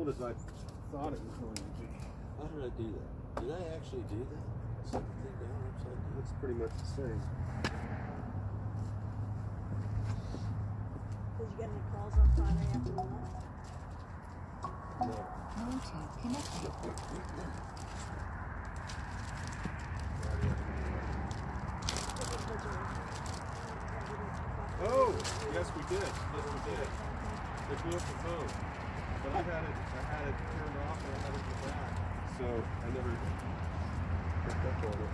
cold as I thought it was going to be. How did I do that? Did I actually do that? Set the thing down upside down? It's pretty much the same. Did you get any calls on Friday after we left? No. Bluetooth connected. Oh, yes we did. Yes we did. They blew up the phone. But I had it turned off and I had it in the back. So I never picked up on it.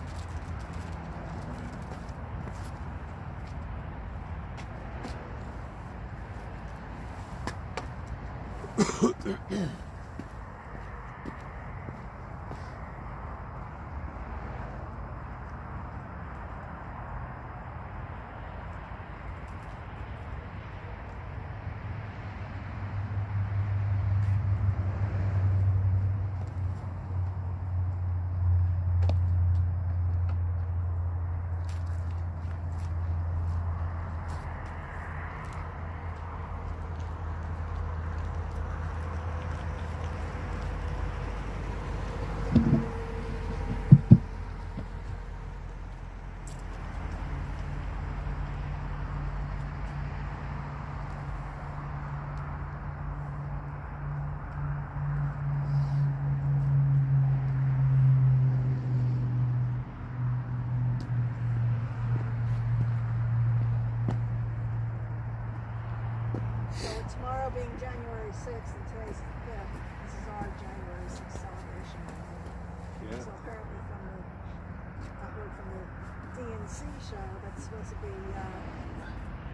Tomorrow being January 6th and today's the 5th, this is our January 6th celebration. Yeah. So apparently I heard from the DNC show that's supposed to be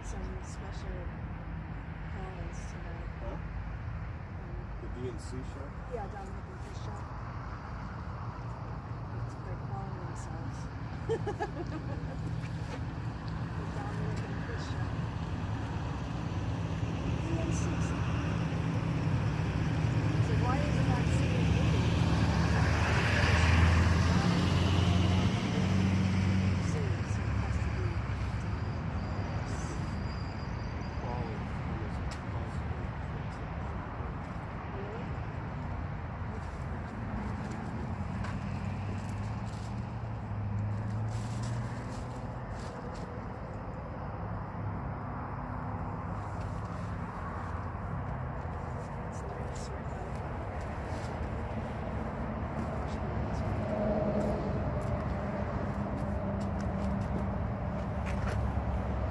some special call-ins tonight. Huh? The DNC show? Yeah, Dominic and his show. They're calling themselves. The Dominic and his show. DNC. So why is it not CNN?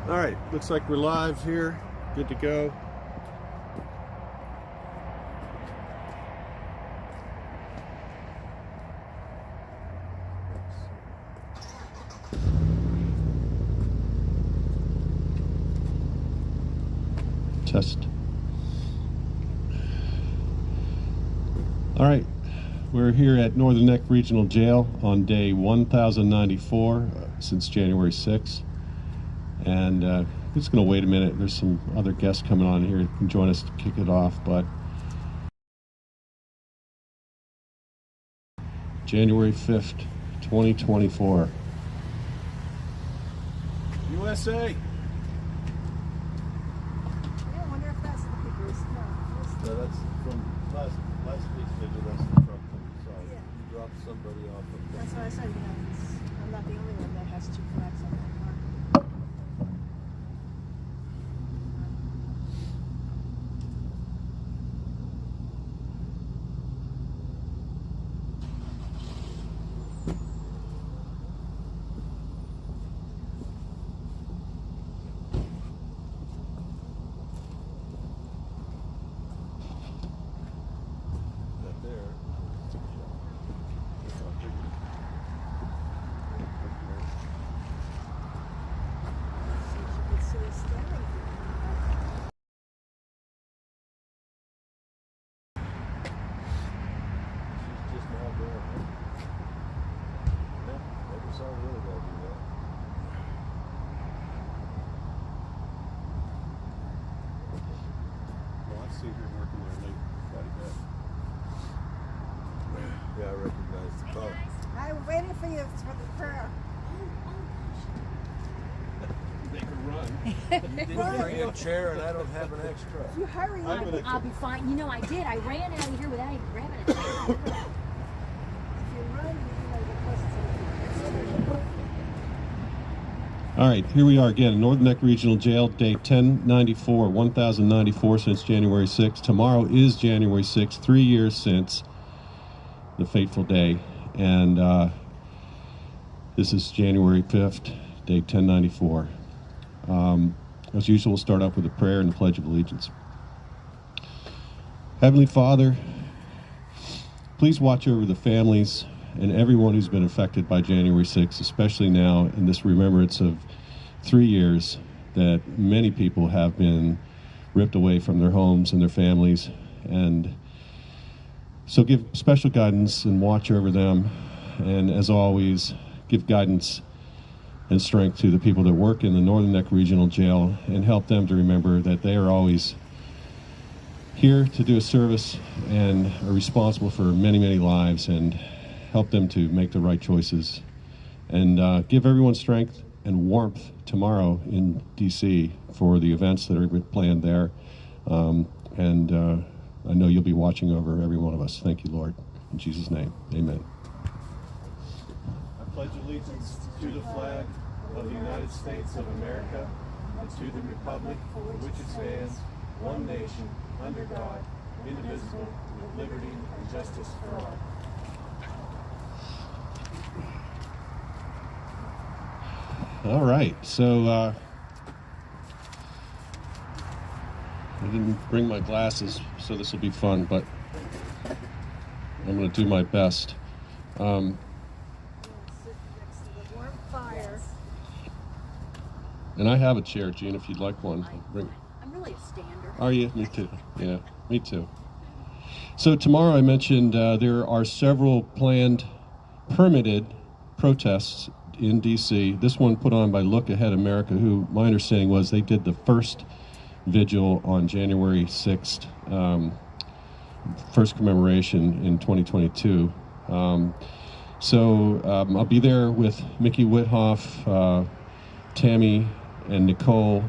All right, looks like we're live here. Good to go. Test. All right, we're here at Northern Neck Regional Jail on day 1094 since January 6th. And I'm just going to wait a minute. There's some other guests coming on here who can join us to kick it off. But January 5th, 2024. USA! I wonder if that's the people's. No, that's from last week's video. That's the truck that we saw. Yeah. You dropped somebody off of the. That's what I said, I'm not the only one that has two flags on that car. That there. She's just now doing it. Yeah, never saw a little guy do that. Well, I've seen her working there late quite a bit. Yeah, I recognize the car. I'm waiting for you for the prayer. Make her run. You didn't bring a chair and I don't have an extra. You hurry up. I'll be fine. You know, I did. I ran out of here without even grabbing a chair. If you run, you know the question. All right, here we are again in Northern Neck Regional Jail, day 1094, 1094 since January 6th. Tomorrow is January 6th, 3 years since the fateful day. And this is January 5th, day 1094. As usual, we'll start off with a prayer and the Pledge of Allegiance. Heavenly Father, please watch over the families and everyone who's been affected by January 6th, especially now in this remembrance of 3 years that many people have been ripped away from their homes and their families. And so give special guidance and watch over them. And as always, give guidance and strength to the people that work in the Northern Neck Regional Jail and help them to remember that they are always here to do a service and are responsible for many, many lives, and help them to make the right choices. And give everyone strength and warmth tomorrow in D.C. for the events that are planned there. I know you'll be watching over every one of us. Thank you, Lord. In Jesus' name, amen. I pledge allegiance to the flag of the United States of America and to the republic for which it stands, one nation, under God, indivisible, with liberty and justice for all. All right, so I didn't bring my glasses, so this will be fun, but I'm going to do my best. Sit next to the warm fire. And I have a chair, Gene, if you'd like one. I'm really a stander. Are you? Me too. Yeah, me too. So tomorrow I mentioned there are several planned permitted protests in D.C. This one put on by Look Ahead America, who my understanding was they did the first vigil on January 6th, first commemoration in 2022. I'll be there with Mickey Withoff, Tammy, and Nicole,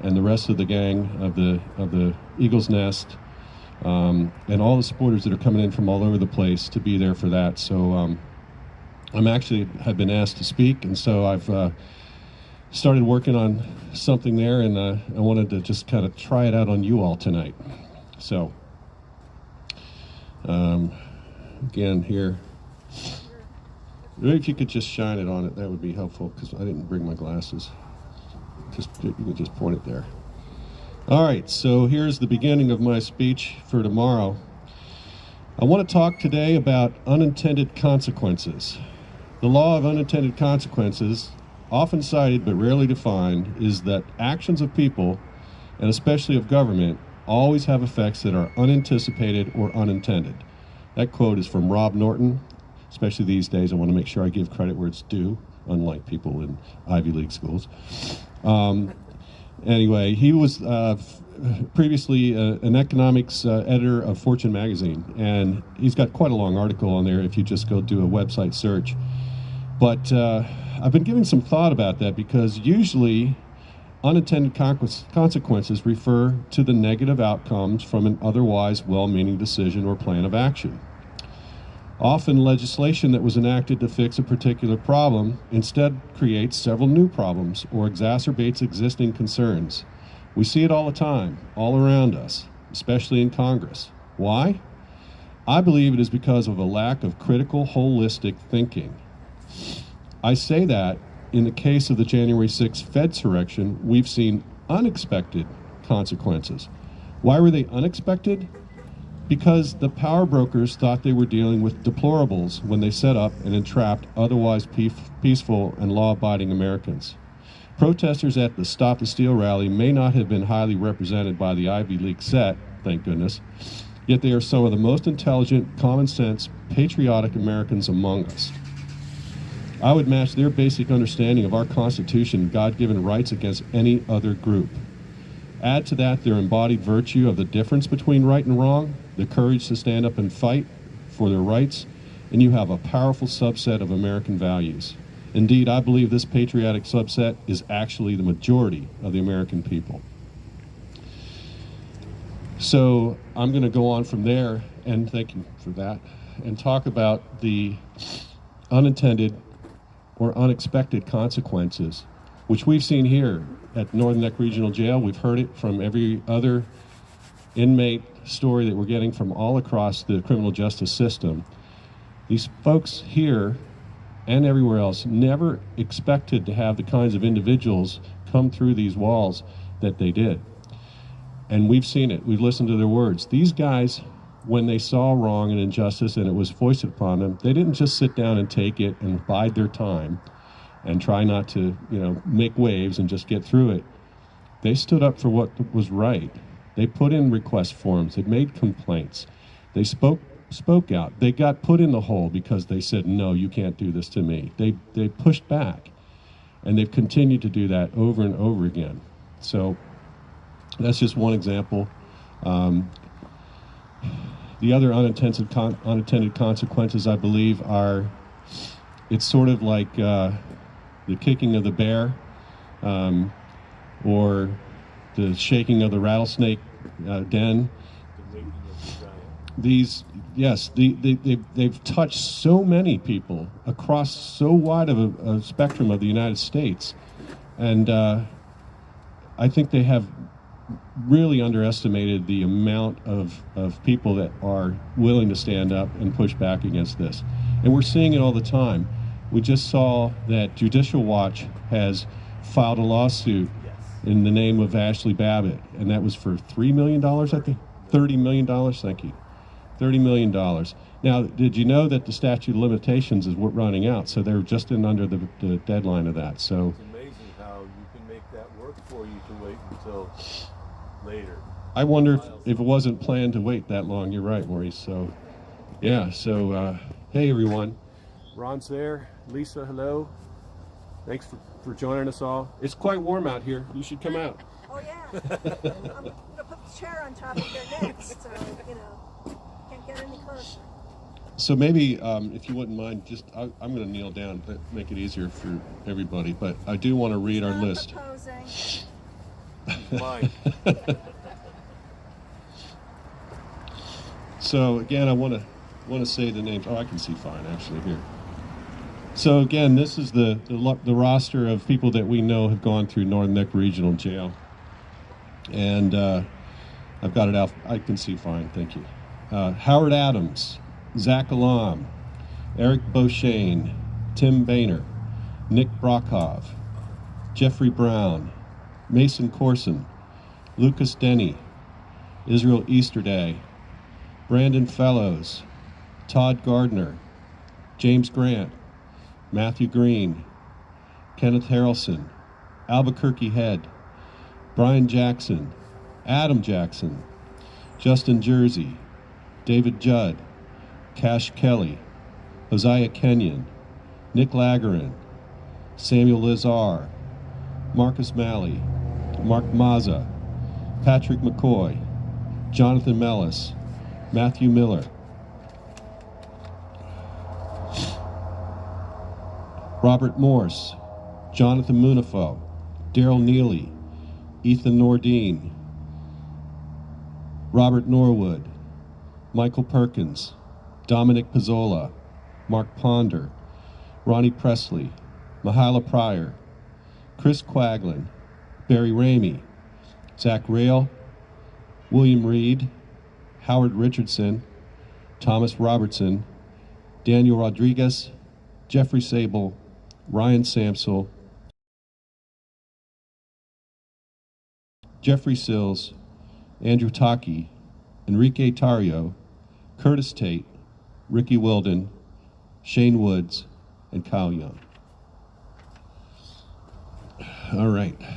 and the rest of the gang of the Eagle's Nest, and all the supporters that are coming in from all over the place to be there for that. So I'm actually have been asked to speak, and so I've started working on something there, and I wanted to just kind of try it out on you all tonight. So again here, maybe if you could just shine it on it, that would be helpful, because I didn't bring my glasses. You can just point it there. All right, so here's the beginning of my speech for tomorrow. I want to talk today about unintended consequences. The law of unintended consequences, often cited but rarely defined, is that actions of people, and especially of government, always have effects that are unanticipated or unintended. That quote is from Rob Norton. Especially these days, I want to make sure I give credit where it's due, unlike people in Ivy League schools. Anyway, he was previously an economics editor of Fortune magazine, and he's got quite a long article on there if you just go do a website search. But I've been giving some thought about that, because usually unintended consequences refer to the negative outcomes from an otherwise well-meaning decision or plan of action. Often legislation that was enacted to fix a particular problem instead creates several new problems or exacerbates existing concerns. We see it all the time, all around us, especially in Congress. Why? I believe it is because of a lack of critical, holistic thinking. I say that in the case of the January 6th Fedsurrection, we've seen unexpected consequences. Why were they unexpected? Because the power brokers thought they were dealing with deplorables when they set up and entrapped otherwise peaceful and law-abiding Americans. Protesters at the Stop the Steal rally may not have been highly represented by the Ivy League set, thank goodness, yet they are some of the most intelligent, common-sense, patriotic Americans among us. I would match their basic understanding of our Constitution and God-given rights against any other group. Add to that their embodied virtue of the difference between right and wrong, the courage to stand up and fight for their rights, and you have a powerful subset of American values. Indeed, I believe this patriotic subset is actually the majority of the American people. So I'm going to go on from there, and thank you for that, and talk about the unintended or unexpected consequences, which we've seen here at Northern Neck Regional Jail. We've heard it from every other inmate story that we're getting from all across the criminal justice system. These folks here and everywhere else never expected to have the kinds of individuals come through these walls that they did. And we've seen it. We've listened to their words. These guys, when they saw wrong and injustice and it was foisted upon them, they didn't just sit down and take it and bide their time and try not to, make waves and just get through it. They stood up for what was right. They put in request forms. They made complaints. They spoke out. They got put in the hole because they said, no, you can't do this to me. They pushed back, and they've continued to do that over and over again. So that's just one example. The other unintended consequences, I believe, are, it's sort of like the kicking of the bear, or the shaking of the rattlesnake den. They've touched so many people across so wide of a spectrum of the United States, and I think they have really underestimated the amount of people that are willing to stand up and push back against this. And we're seeing it all the time. We just saw that Judicial Watch has filed a lawsuit in the name of Ashley Babbitt, and that was for $3 million, I think? $30 million, thank you. $30 million. Now, did you know that the statute of limitations is running out? So they're just under the deadline of that. So it's amazing how you can make that work for you to wait until later. I wonder if it wasn't planned to wait that long. You're right, Maurice. So, yeah. So, hey, everyone. Ron's there. Lisa, hello. Thanks for joining us all. It's quite warm out here. You should come out. Oh yeah. I'm gonna put the chair on top of their necks, so can't get any closer. So maybe, if you wouldn't mind, I'm going to kneel down to make it easier for everybody. But I do want to read our list. Proposing. Mine. So again, I want to say the names. Oh, I can see fine actually here. So again, this is the roster of people that we know have gone through Northern Neck Regional Jail, and I've got it out. I can see fine. Thank you. Howard Adams, Zach Alam, Eric Beauchesne, Tim Boehner, Nick Brockhoff, Jeffrey Brown, Mason Corson, Lucas Denny, Israel Easterday, Brandon Fellows, Todd Gardner, James Grant, Matthew Green, Kenneth Harrelson, Albuquerque Head, Brian Jackson, Adam Jackson, Justin Jersey, David Judd, Cash Kelly, Hosea Kenyon, Nick Lagarin, Samuel Lazar, Marcus Malley, Mark Mazza, Patrick McCoy, Jonathan Mellis, Matthew Miller, Robert Morse, Jonathan Munifo, Daryl Neely, Ethan Nordine, Robert Norwood, Michael Perkins, Dominic Pizzola, Mark Ponder, Ronnie Presley, Mahala Pryor, Chris Quaglin, Barry Ramey, Zach Rail, William Reed, Howard Richardson, Thomas Robertson, Daniel Rodriguez, Jeffrey Sable, Ryan Samsel, Jeffrey Sills, Andrew Taki, Enrique Tario, Curtis Tate, Ricky Wilden, Shane Woods, and Kyle Young. All right. You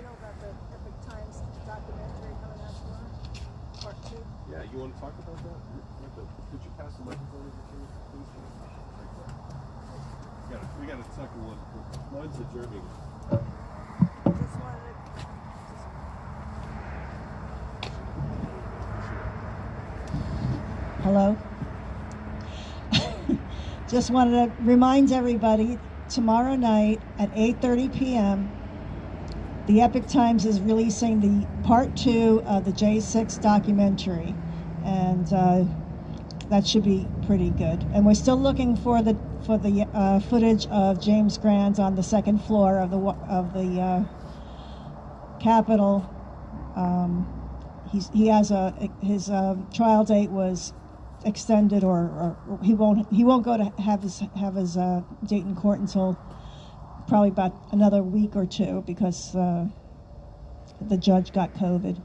know about the Epic Times documentary coming out tomorrow? Part 2? Yeah, you want to talk about that? Could you pass the microphone over to me, please? We got a second one. Mine's adjourning. Just wanted Hello. Just wanted to remind everybody, tomorrow night at 8:30 p.m., the Epic Times is releasing the part 2 of the J6 documentary, and that should be pretty good. And we're still looking for the footage of James Grant on the second floor of the Capitol. He has his trial date was extended, or he won't go to have his date in court until probably about another week or two, because the judge got COVID.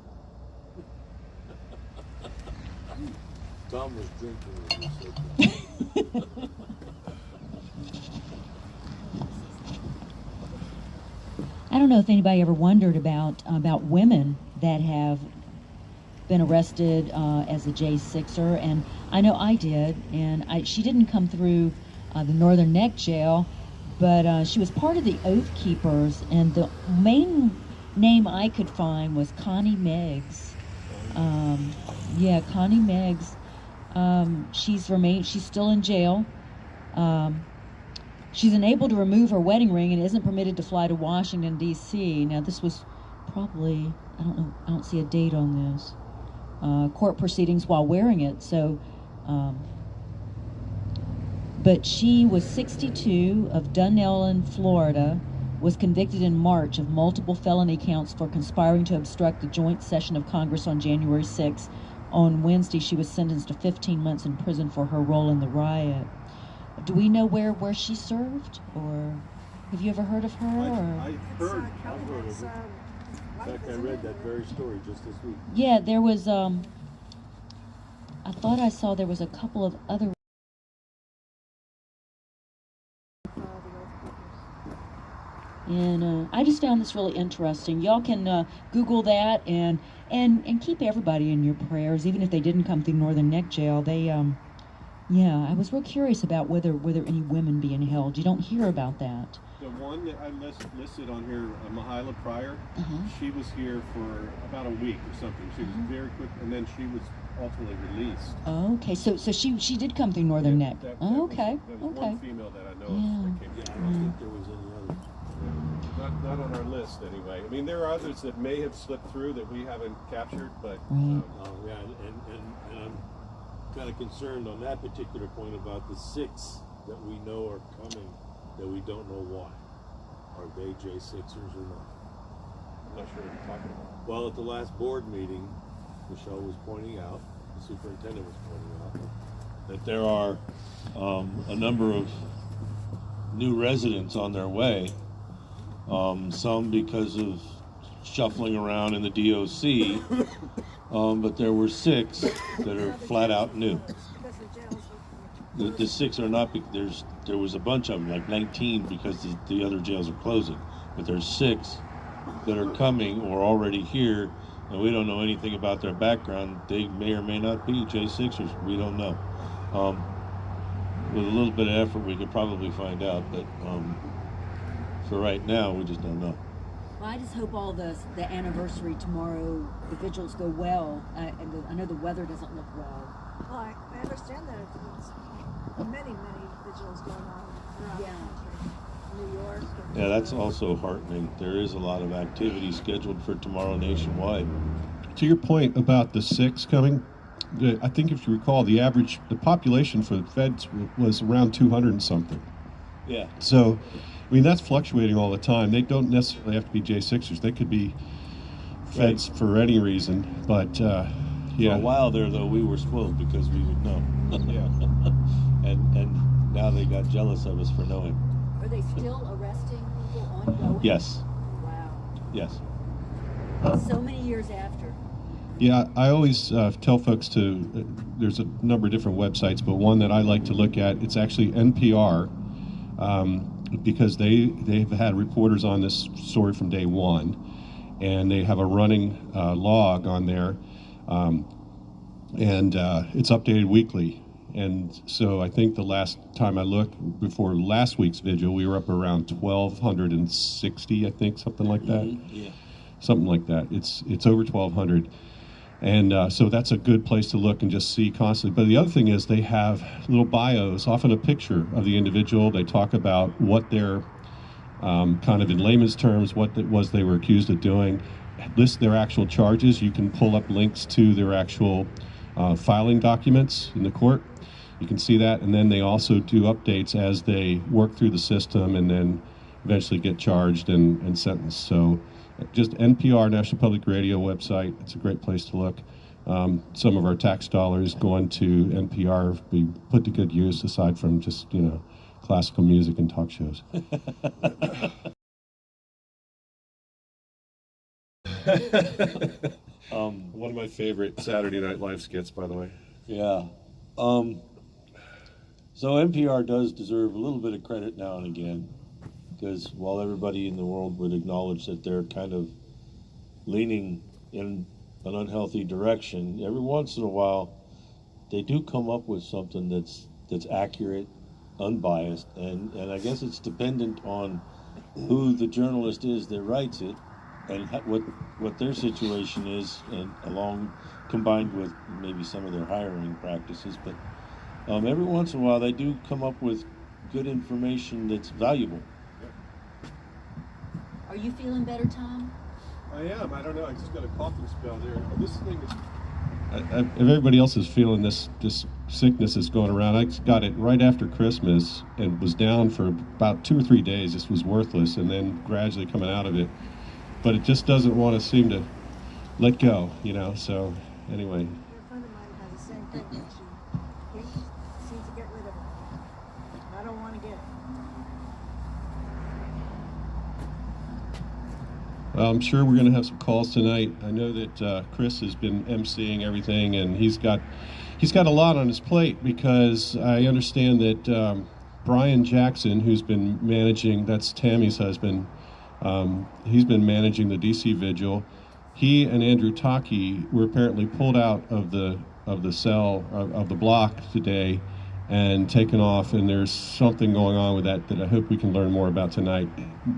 Tom was drinking when you said that. I don't know if anybody ever wondered about women that have been arrested as a J6er, and I know I did, and she didn't come through the Northern Neck jail, but she was part of the Oath Keepers, and the main name I could find was Connie Meggs. Yeah, Connie Meggs. She's still in jail. She's unable to remove her wedding ring and isn't permitted to fly to Washington, D.C. Now, this was probably, I don't know, I don't see a date on this. Court proceedings while wearing it, so, but she was 62, of Dunellen, Florida, was convicted in March of multiple felony counts for conspiring to obstruct the joint session of Congress on January 6. On Wednesday, she was sentenced to 15 months in prison for her role in the riot. Do we know where she served, or have you ever heard of her? I've heard of it. In fact, I read that very story just this week. Yeah, there was, I thought I saw there was a couple of other. And I just found this really interesting. Y'all can Google that and keep everybody in your prayers, even if they didn't come through Northern Neck Jail. They, yeah, I was real curious about whether any women being held. You don't hear about that. The one that I listed on here, Mahila Pryor, she was here for about a week or something. She was very quick, and then she was ultimately released. Oh, okay, so she did come through Northern Neck. That okay, was okay. one female that I know of that came Yeah, I don't think there was any others. Not on our list anyway. I mean, there are others that may have slipped through that we haven't captured, but Yeah, and I'm kind of concerned on that particular point about the 6 that we know are coming, that we don't know why. Are they J6ers or not? I'm not sure what you're talking about. Well, at the last board meeting, Michelle was pointing out, the superintendent was pointing out, that there are a number of new residents on their way. Some because of shuffling around in the DOC, but there were 6 that are flat out new. The 6 are not. There was a bunch of them, like 19, because the other jails are closing. But there's 6 that are coming or already here, and we don't know anything about their background. They may or may not be J6ers. We don't know. With a little bit of effort, we could probably find out. But for right now, we just don't know. Well, I just hope all the anniversary tomorrow, the vigils go well. I know the weather doesn't look well. Well, I understand that it's many vigils going on throughout the country. New York. Yeah, that's also heartening. There is a lot of activity scheduled for tomorrow nationwide. To your point about the 6 coming, I think if you recall, the population for the feds was around 200 and something. Yeah. So, I mean, that's fluctuating all the time. They don't necessarily have to be J6ers. They could be feds for any reason. But, yeah. For a while there, though, we were spoiled because we would know. Yeah. and now they got jealous of us for knowing. Are they still arresting people ongoing? Yes. Wow. Yes. So many years after. Yeah, I always tell folks there's a number of different websites, but one that I like to look at, it's actually NPR, because they've had reporters on this story from day one, and they have a running log on there, and it's updated weekly. And so I think the last time I looked, before last week's vigil, we were up around 1,260, I think, something like that. Yeah. Something like that. It's over 1,200. And so that's a good place to look and just see constantly. But the other thing is they have little bios, often a picture of the individual. They talk about what they're, kind of in layman's terms, what it was they were accused of doing, list their actual charges. You can pull up links to their actual filing documents in the court. You can see that, and then they also do updates as they work through the system and then eventually get charged and sentenced. So just NPR, National Public Radio website, it's a great place to look. Some of our tax dollars going to NPR be put to good use aside from just, classical music and talk shows. One of my favorite Saturday Night Live skits, by the way. Yeah. So NPR does deserve a little bit of credit now and again, because while everybody in the world would acknowledge that they're kind of leaning in an unhealthy direction, every once in a while they do come up with something that's accurate, unbiased, and I guess it's dependent on who the journalist is that writes it and what their situation is, and combined with maybe some of their hiring practices. But every once in a while they do come up with good information that's valuable. Are you feeling better, Tom? I am. I don't know. I just got a coughing spell there. This thing is... if everybody else is feeling this sickness that's going around, I got it right after Christmas and was down for about 2 or 3 days. This was worthless, and then gradually coming out of it. But it just doesn't want to seem to let go, so anyway. A friend of mine has the same thing, and she seems to get rid of it. I don't want to get it. Well, I'm sure we're going to have some calls tonight. I know that Chris has been emceeing everything, and he's got a lot on his plate, because I understand that Brian Jackson, who's been managing, that's Tammy's husband, he's been managing the DC Vigil. He and Andrew Taki were apparently pulled out of the cell of the block today and taken off, and there's something going on with that I hope we can learn more about tonight.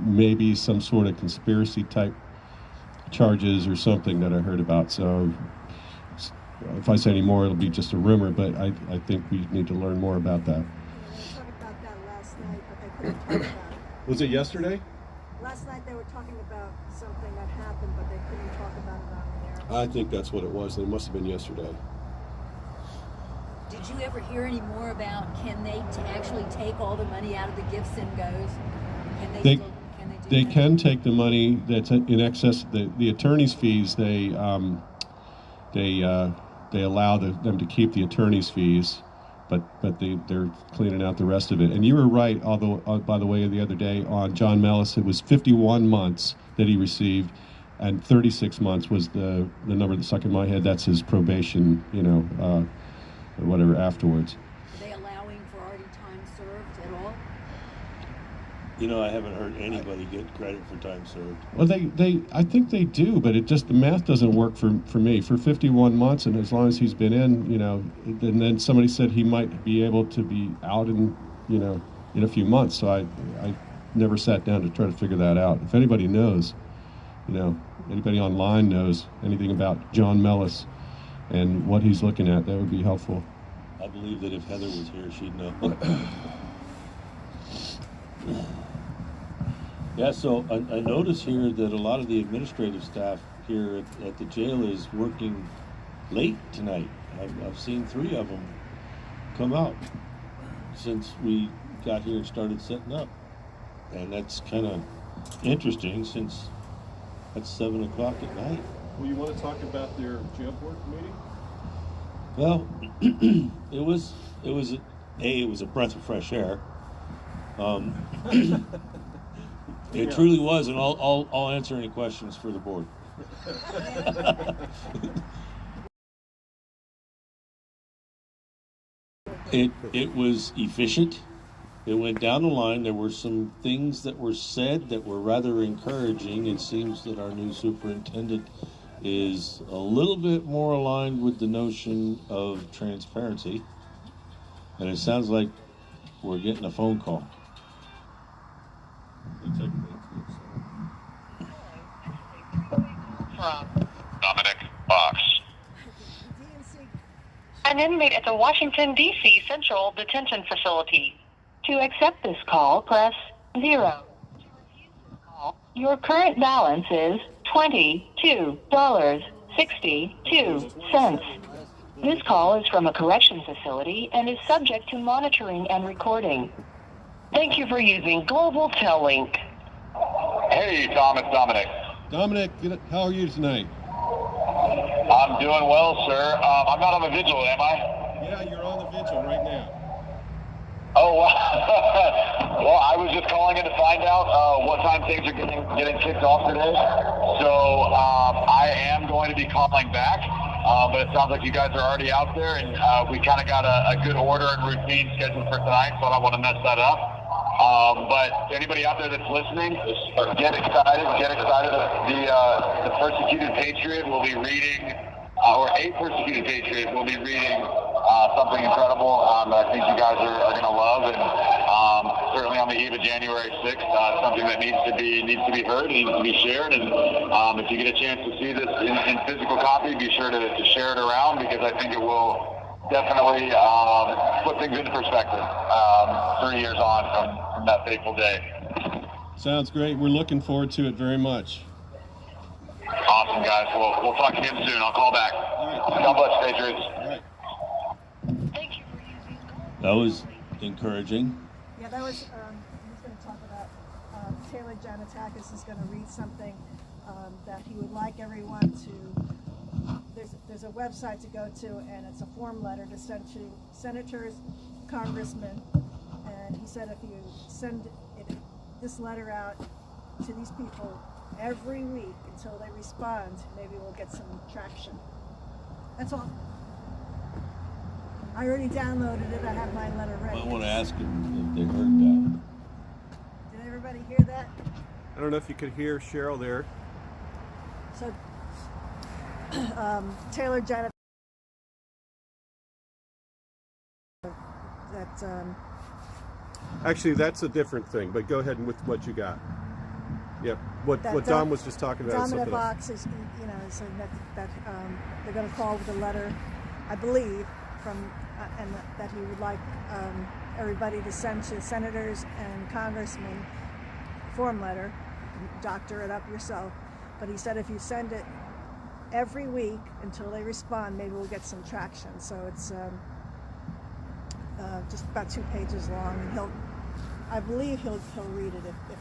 Maybe some sort of conspiracy type charges or something that I heard about. So if I say any more, it'll be just a rumor, but I think we need to learn more about that. They talked about that last night, but they couldn't talk about it. Was it yesterday? Last night they were talking about something that happened, but they couldn't talk about it on the air. I think that's what it was. It must have been yesterday. Did you ever hear any more about, can they actually take all the money out of the gifts and goes? Can they They that? can take the money that's in excess. The attorney's fees. They allow them to keep the attorney's fees, but they're cleaning out the rest of it. And you were right. Although by the way, the other day on John Mellis, it was 51 months that he received, and 36 months was the number that stuck in my head. That's his probation. Or whatever afterwards. Are they allowing for already time served at all? I haven't heard anybody get credit for time served. Well, I think they do, but the math doesn't work for me. For 51 months, and as long as he's been in, and then somebody said he might be able to be out in a few months. So I never sat down to try to figure that out. If anybody knows, anybody online knows anything about John Mellis and what he's looking at, that would be helpful. I believe that if Heather was here, she'd know. Yeah, so I notice here that a lot of the administrative staff here at the jail is working late tonight. I've seen 3 of them come out since we got here and started setting up. And that's kind of interesting, since that's 7 o'clock at night. Well, you want to talk about their jail board meeting? Well, it was a breath of fresh air. It truly was, and I'll answer any questions for the board. It was efficient. It went down the line. There were some things that were said that were rather encouraging. It seems that our new superintendent is a little bit more aligned with the notion of transparency. And it sounds like we're getting a phone call. Dominic Box. an inmate at the Washington, D.C. Central Detention Facility. To accept this call, press 0. To refuse this call, your current balance is $22.62. This call is from a correction facility and is subject to monitoring and recording. Thank you for using Global Tellink. Hey, Tom, it's Dominic. Dominic, how are you tonight? I'm doing well, sir. I'm not on the vigil, am I? Yeah, you're on the vigil right now. Oh, well, I was just calling in to find out what time things are getting kicked off today. So I am going to be calling back, but it sounds like you guys are already out there, and we kind of got a good order and routine scheduled for tonight, so I don't want to mess that up. But anybody out there that's listening, get excited. The persecuted patriot will be reading, or a persecuted patriot will be reading something incredible. I think you guys are going to love, and certainly on the eve of January 6th, something that needs to be heard, needs to be shared. And if you get a chance to see this in physical copy, be sure to share it around, because I think it will definitely put things into perspective 3 years on from that fateful day. Sounds great. We're looking forward to it very much. Awesome, guys. We'll talk again soon. I'll call back. All right. God bless, Patriots. All right. Thank you for using That was encouraging. Yeah, that was, he's going to talk about, Taylor Janatakis is going to read something that he would like everyone to, there's a website to go to, and it's a form letter to send to senators, congressmen, and he said if you send this letter out to these people every week until they respond, maybe we'll get some traction. That's all. I already downloaded it. I have my letter ready. I want to ask them if they heard that. Did everybody hear that? I don't know if you could hear Cheryl there. So, Taylor Janet. That Actually, that's a different thing, but go ahead with what you got. Yep. What Dom was just talking about. Dominic Box is, saying that they're going to call with a letter, I believe, from and that he would like everybody to send to senators and congressmen form letter. You can doctor it up yourself, but he said if you send it every week until they respond, maybe we'll get some traction. So it's just about 2 pages long, and I believe he'll read it if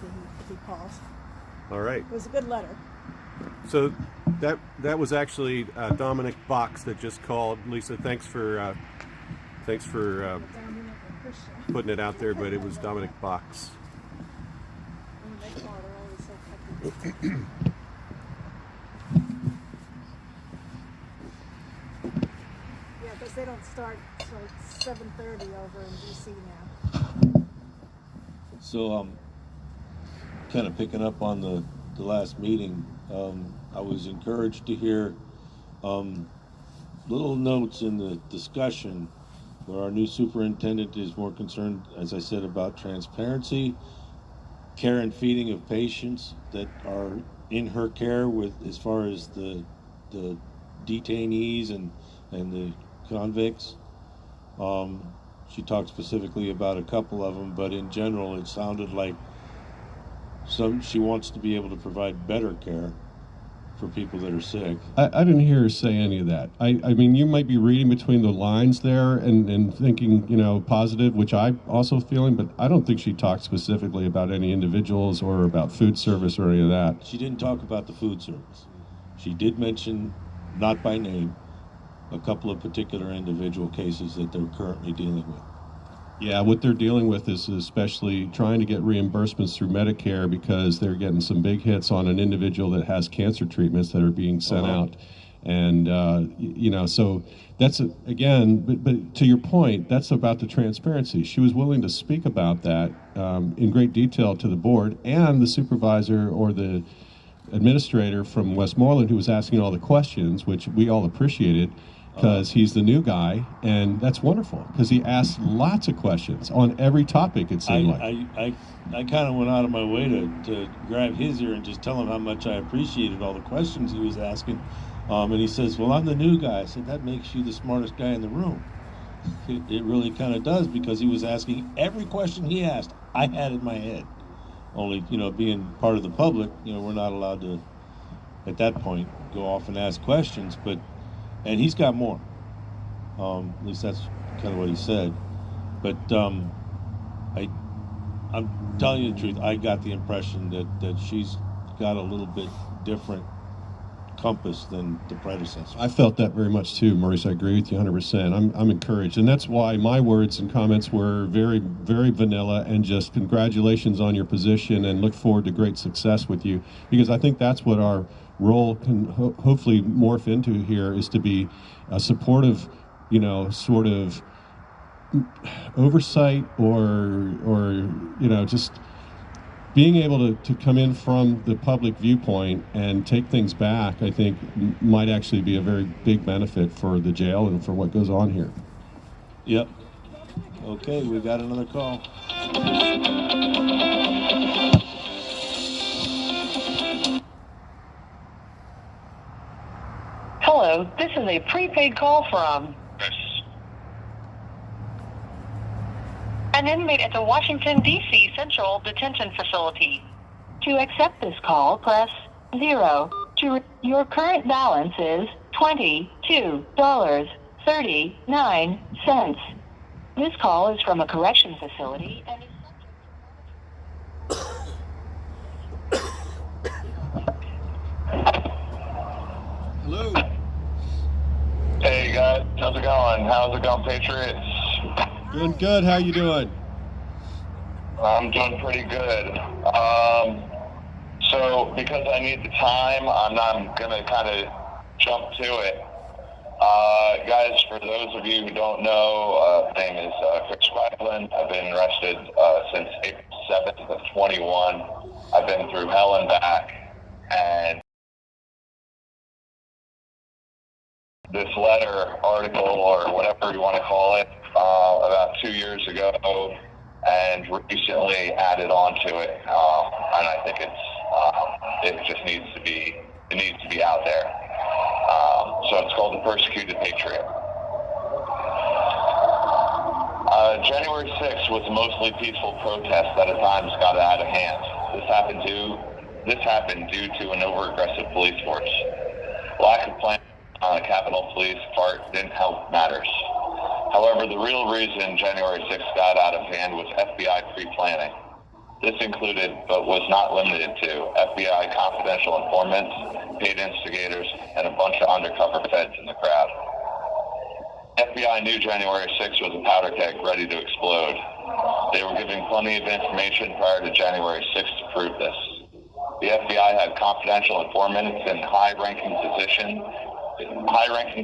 he calls. All right. It was a good letter. So that was actually Dominic Box that just called. Lisa, thanks for putting it out there, but it was Dominic Box. When they call, they're always so technical. Yeah, because they don't start till 7:30 over in DC now. So, kind of picking up on the last meeting, I was encouraged to hear little notes in the discussion where our new superintendent is more concerned, as I said, about transparency, care and feeding of patients that are in her care, with as far as the detainees and the convicts. She talked specifically about a couple of them, but in general it sounded like she wants to be able to provide better care for people that are sick. I didn't hear her say any of that. I mean, you might be reading between the lines there and thinking, positive, which I'm also feeling, but I don't think she talked specifically about any individuals or about food service or any of that. She didn't talk about the food service. She did mention, not by name, a couple of particular individual cases that they're currently dealing with. Yeah, what they're dealing with is especially trying to get reimbursements through Medicare, because they're getting some big hits on an individual that has cancer treatments that are being sent out. And, so that's, again, but to your point, that's about the transparency. She was willing to speak about that in great detail to the board and the supervisor or the administrator from Westmoreland who was asking all the questions, which we all appreciated, because he's the new guy, and that's wonderful, because he asked lots of questions on every topic, it seemed like. I kind of went out of my way to grab his ear and just tell him how much I appreciated all the questions he was asking, And he says, well, I'm the new guy. I said, that makes you the smartest guy in the room. It really kind of does, because he was asking every question he asked, I had in my head. Only, being part of the public, we're not allowed to, at that point, go off and ask questions. And he's got more. At least that's kind of what he said. But I'm telling you the truth, I got the impression that she's got a little bit different compass than the predecessor. I felt that very much too, Maurice. I agree with you 100%. I'm encouraged, and that's why my words and comments were very, very vanilla, and just congratulations on your position, and look forward to great success with you, because I think that's what our role can hopefully morph into here, is to be a supportive, sort of oversight, or just being able to come in from the public viewpoint and take things back. I think might actually be a very big benefit for the jail and for what goes on here. Yep. Okay, we got another call. Hello, this is a prepaid call from an inmate at the Washington, D.C. Central Detention Facility. To accept this call, press 0. Your current balance is $22.39. This call is from a correction facility and is Hello. Hey guys, how's it going? How's it going, Patriots? Doing good. How you doing? I'm doing pretty good. So because I need the time, I'm gonna kind of jump to it. Guys, for those of you who don't know, my name is Chris Quackland. I've been arrested since April 7th of 21. I've been through hell and back, and this letter, article, or whatever you want to call it, about 2 years ago, and recently added on to it, and I think it just needs to be out there. So it's called the Persecuted Patriot. January 6th was a mostly peaceful protest that at times got out of hand. This happened due to an over-aggressive police force. Lack of plan on the Capitol Police part didn't help matters. However, the real reason January 6th got out of hand was FBI pre-planning. This included, but was not limited to, FBI confidential informants, paid instigators, and a bunch of undercover feds in the crowd. FBI knew January 6th was a powder keg ready to explode. They were giving plenty of information prior to January 6th to prove this. The FBI had confidential informants in high-ranking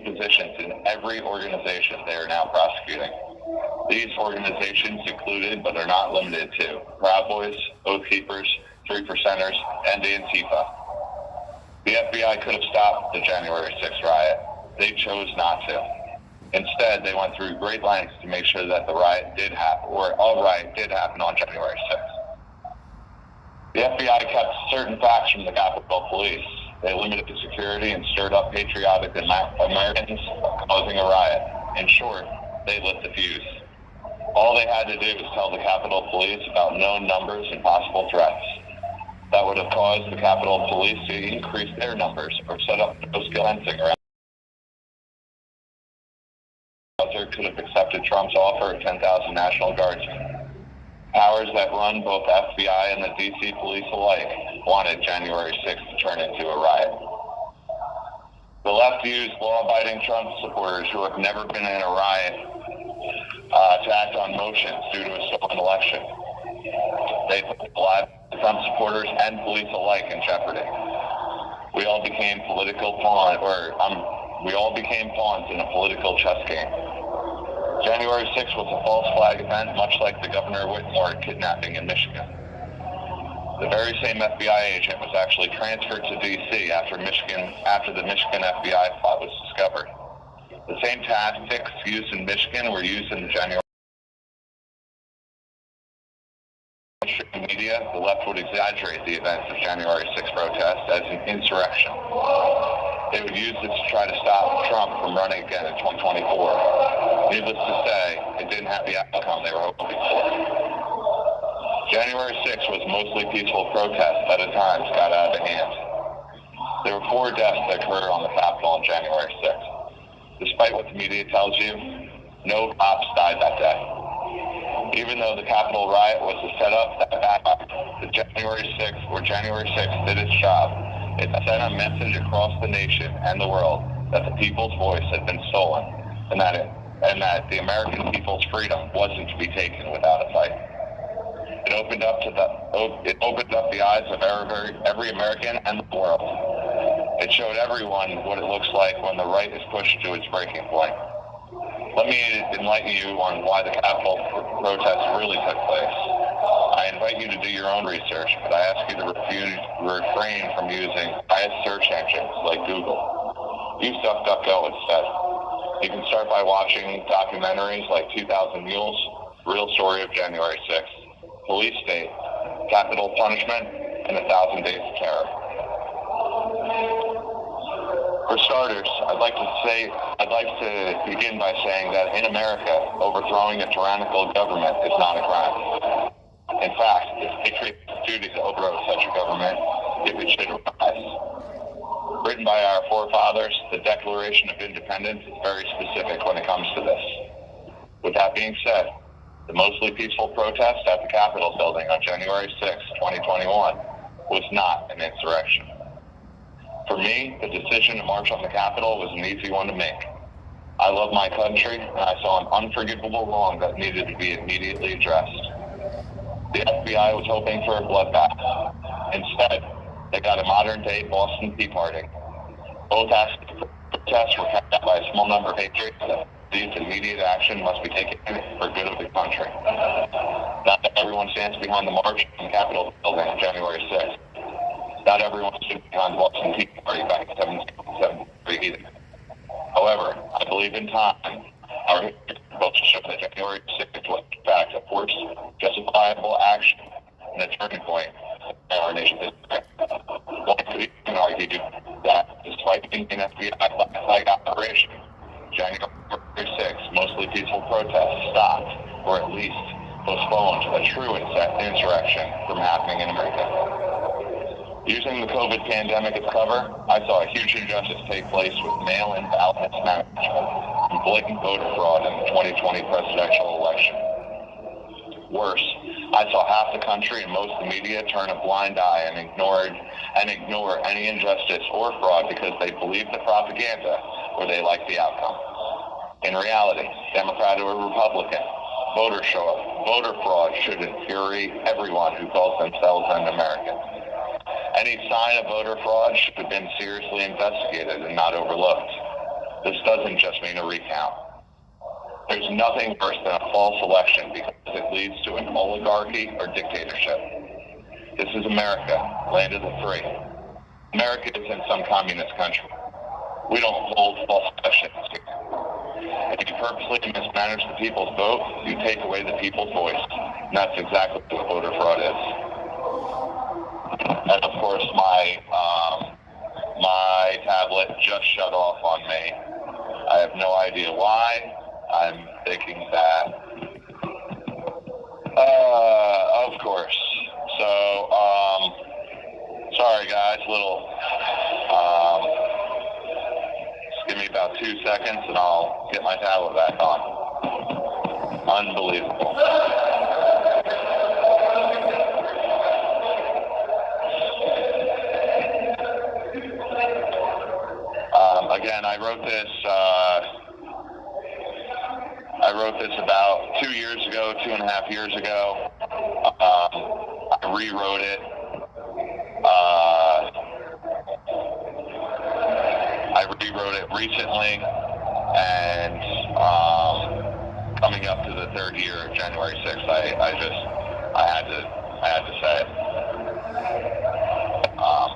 positions in every organization they are now prosecuting. These organizations included, but are not limited to, Proud Boys, Oath Keepers, 3 Percenters, and Antifa. The FBI could have stopped the January 6th riot. They chose not to. Instead, they went through great lengths to make sure that the riot did happen, or a riot did happen on January 6th. The FBI kept certain facts from the Capitol Police. They limited the security and stirred up patriotic Americans, causing a riot. In short, they lit the fuse. All they had to do was tell the Capitol Police about known numbers and possible threats. That would have caused the Capitol Police to increase their numbers or set up no-skill fencing around. Could have accepted Trump's offer of 10,000 National Guardsmen. Powers that run both FBI and the D.C. police alike wanted January 6th to turn into a riot. The left used law-abiding Trump supporters who have never been in a riot to act on motions due to a stolen election. They put the lives of Trump supporters and police alike in jeopardy. We all became pawns in a political chess game. January 6th was a false flag event, much like the Governor Whitmore kidnapping in Michigan. The very same FBI agent was actually transferred to D.C. after the Michigan FBI plot was discovered. The same tactics used in Michigan were used in the January media. The left would exaggerate the events of January 6th protest as an insurrection. they would use this to try to stop Trump from running again in 2024. Needless to say, it didn't have the outcome they were hoping for. January 6th was mostly peaceful protests that at times got out of hand. There were 4 deaths that occurred on the Capitol on January 6th. Despite what the media tells you, no cops died that day. Even though the Capitol riot was a setup that backfired, January 6th did its job. It sent a message across the nation and the world that the people's voice had been stolen, and that the American people's freedom wasn't to be taken without a fight. It opened up the eyes of every American and the world. It showed everyone what it looks like when the right is pushed to its breaking point. Let me enlighten you on why the Capitol protests really took place. I invite you to do your own research, but I ask you to refrain from using biased search engines like Google. Use DuckDuckGo instead. You can start by watching documentaries like 2,000 Mules, Real Story of January 6th, Police State, Capital Punishment, and 1,000 Days of Terror. For starters, I'd like to begin by saying that in America, overthrowing a tyrannical government is not a crime. In fact, it's a patriot's duty to overthrow such a government if it should arise. Written by our forefathers, the Declaration of Independence is very specific when it comes to this. With that being said, the mostly peaceful protest at the Capitol building on January 6, 2021 was not an insurrection. For me, the decision to march on the Capitol was an easy one to make. I love my country, and I saw an unforgivable wrong that needed to be immediately addressed. The FBI was hoping for a bloodbath. Instead, they got a modern-day Boston Tea Party. Both protests were carried out by a small number of patriots that believed immediate action must be taken for good of the country. Not everyone stands behind the march on the Capitol building on January 6th. Not everyone stood behind the Boston Tea Party back in 1773 either. However, I believe in time, our history both show that January 6th was in fact a forced, justifiable action and a turning point in our nation's history. One could even argue that despite being an FBI flag operation, January 6th, mostly peaceful protests stopped, or at least postponed, a true insurrection from happening in America. Using the COVID pandemic as cover, I saw a huge injustice take place with mail-in ballot mismanagement and blatant voter fraud in the 2020 presidential election. Worse, I saw half the country and most of the media turn a blind eye and ignore any injustice or fraud because they believe the propaganda or they like the outcome. In reality, Democrat or Republican, voter fraud should infuriate everyone who calls themselves an American. Any sign of voter fraud should have been seriously investigated and not overlooked. This doesn't just mean a recount. There's nothing worse than a false election because it leads to an oligarchy or dictatorship. This is America, land of the free. America isn't some communist country. We don't hold false elections here. If you purposely mismanage the people's vote, you take away the people's voice. And that's exactly what voter fraud is. And of course, my tablet just shut off on me. I have no idea why. I'm thinking that. Of course. So, sorry guys, just give me about 2 seconds and I'll get my tablet back on. Unbelievable. Again, I wrote this about 2 years ago, 2.5 years ago. I rewrote it. Recently, and coming up to the 3rd year of January 6th, I had to say it,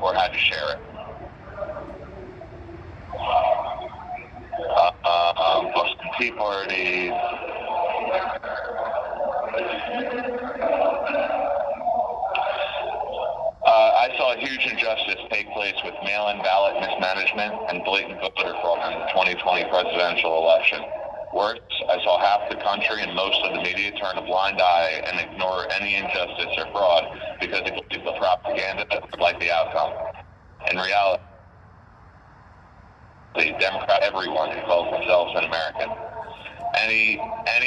or had to share it. Boston Tea Party. I saw a huge injustice take place with mail-in ballot mismanagement and blatant voter fraud in the 2020 presidential election. Worse, I saw half the country and most of the media turn a blind eye and ignore any injustice or fraud because it believes the propaganda like the outcome. In reality, the Democrat, everyone who calls themselves an American. Any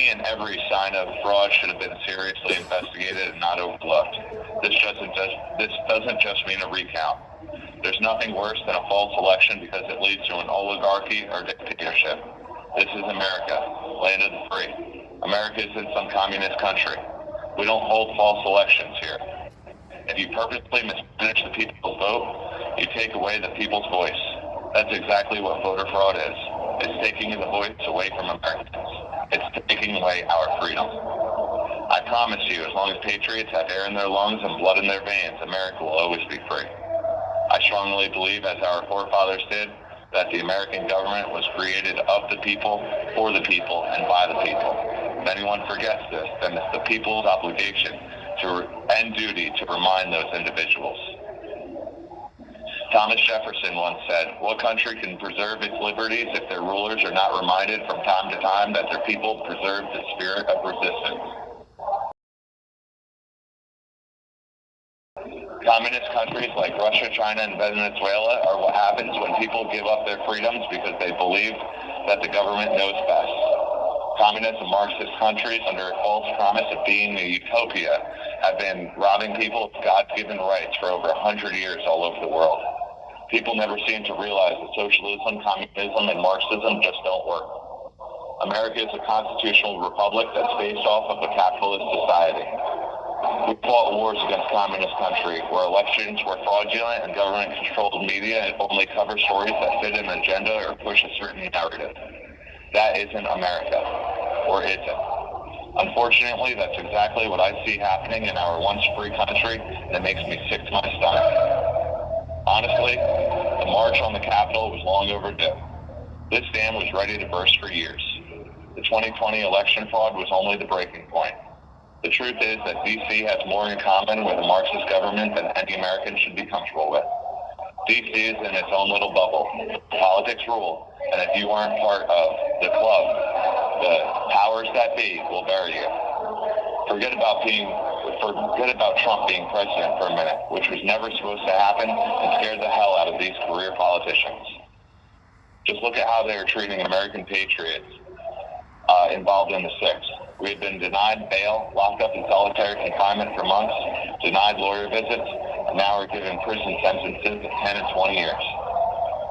and every sign of fraud should have been seriously investigated and not overlooked. This doesn't just mean a recount. There's nothing worse than a false election because it leads to an oligarchy or dictatorship. This is America, land of the free. America isn't some communist country. We don't hold false elections here. If you purposely mismanage the people's vote, you take away the people's voice. That's exactly what voter fraud is. It's taking the voice away from Americans. It's taking away our freedom. I promise you, as long as patriots have air in their lungs and blood in their veins, America will always be free. I strongly believe, as our forefathers did, that the American government was created of the people, for the people, and by the people. If anyone forgets this, then it's the people's obligation and duty to remind those individuals. Thomas Jefferson once said, "What country can preserve its liberties if their rulers are not reminded from time to time that their people preserve the spirit of resistance?" Communist countries like Russia, China, and Venezuela are what happens when people give up their freedoms because they believe that the government knows best. Communist and Marxist countries, under a false promise of being a utopia, have been robbing people of God-given rights for over 100 years all over the world. People never seem to realize that socialism, communism, and Marxism just don't work. America is a constitutional republic that's based off of a capitalist society. We fought wars against communist countries where elections were fraudulent and government-controlled media only cover stories that fit an agenda or push a certain narrative. That isn't America, or is it? Unfortunately, that's exactly what I see happening in our once free country, and it makes me sick to my stomach. Honestly, the march on the Capitol was long overdue. This dam was ready to burst for years. The 2020 election fraud was only the breaking point. The truth is that D.C. has more in common with a Marxist government than any American should be comfortable with. D.C. is in its own little bubble. Politics rule, and if you aren't part of the club, the powers that be will bury you. Forget about Trump being president for a minute, which was never supposed to happen and scared the hell out of these career politicians. Just look at how they are treating American patriots involved in the six. We had been denied bail, locked up in solitary confinement for months, denied lawyer visits, and now we're given prison sentences of 10 and 20 years.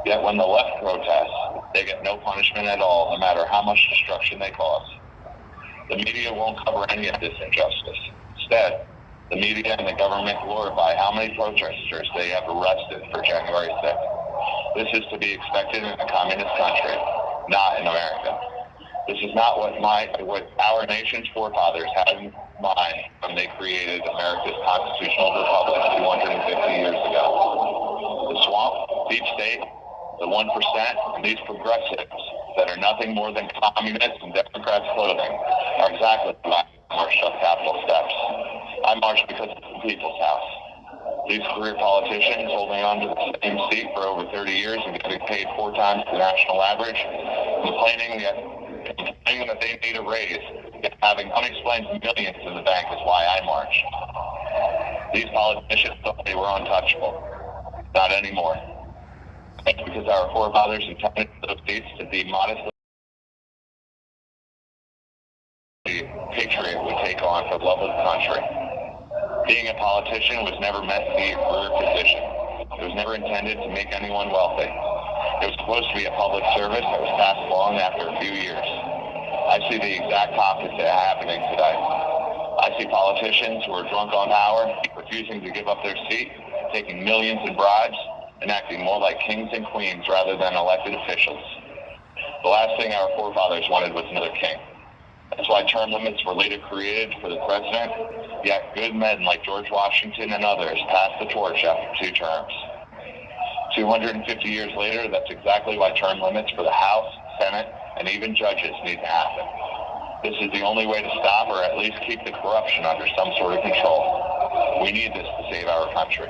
Yet when the left protests, they get no punishment at all, no matter how much destruction they cause. The media won't cover any of this injustice. Instead, the media and the government glorify how many protesters they have arrested for January 6th. This is to be expected in a communist country, not in America. This is not what our nation's forefathers had in mind when they created America's constitutional republic 250 years ago. The swamp, deep state, the 1%, and these progressives that are nothing more than communists and Democrats' clothing are exactly why I marched up Capitol steps. I marched because it's the people's house. These career politicians holding on to the same seat for over 30 years and getting paid 4 times the national average, complaining that they need a raise, yet having unexplained millions in the bank is why I marched. These politicians thought they were untouchable. Not anymore. Because our forefathers intended those seats to be modestly patriot would take on for the love of the country. Being a politician was never meant to be a career position. It was never intended to make anyone wealthy. It was supposed to be a public service that was passed along after a few years. I see the exact opposite happening today. I see politicians who are drunk on power, refusing to give up their seat, taking millions in bribes, and acting more like kings and queens rather than elected officials. The last thing our forefathers wanted was another king. That's why term limits were later created for the president, yet good men like George Washington and others passed the torch after 2 terms. 250 years later, that's exactly why term limits for the House, Senate, and even judges need to happen. This is the only way to stop or at least keep the corruption under some sort of control. We need this to save our country.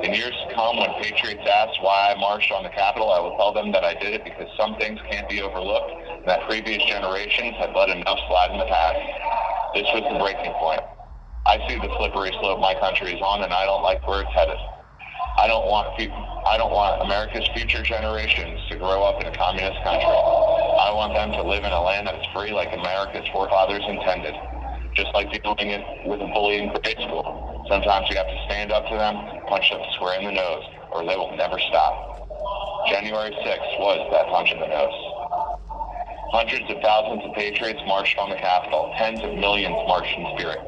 In years to come, when patriots ask why I marched on the Capitol, I will tell them that I did it because some things can't be overlooked, and that previous generations had let enough slide in the past. This was the breaking point. I see the slippery slope my country is on, and I don't like where it's headed. I don't want America's future generations to grow up in a communist country. I want them to live in a land that is free like America's forefathers intended. Just like dealing it with a bully in grade school. Sometimes you have to stand up to them, punch them square in the nose, or they will never stop. January 6th was that punch in the nose. Hundreds of thousands of patriots marched on the Capitol. Tens of millions marched in spirit.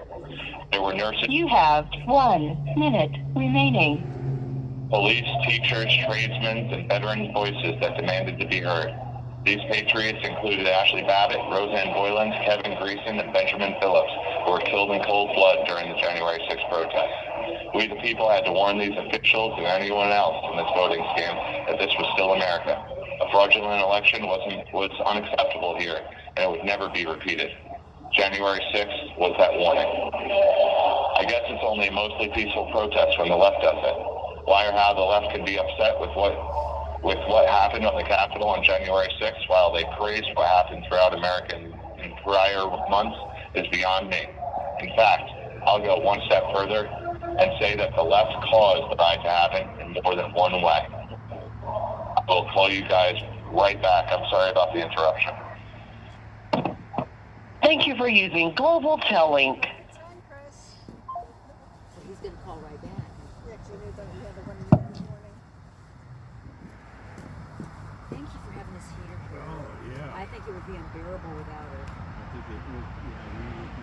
There were nurses. You have 1 minute remaining. Police, teachers, tradesmen, and veterans' voices that demanded to be heard. These patriots included Ashley Babbitt, Roseanne Boylan, Kevin Greason, and Benjamin Phillips, who were killed in cold blood during the January 6th protest. We the people had to warn these officials and anyone else in this voting scam that this was still America. A fraudulent election was unacceptable here, and it would never be repeated. January 6th was that warning. I guess it's only a mostly peaceful protest when the left does it. Why or how the left can be upset with what happened on the Capitol on January 6th while they praised what happened throughout America in prior months is beyond me. In fact, I'll go one step further and say that the left caused the riot to happen in more than one way. I will call you guys right back. I'm sorry about the interruption. Thank you for using Global Tel Link. So he's going to call right back. Yeah, 'cause I knew that we had the one meeting this morning. Thank you for having this heater here. Oh, yeah. I think it would be unbearable without it. I think it would, we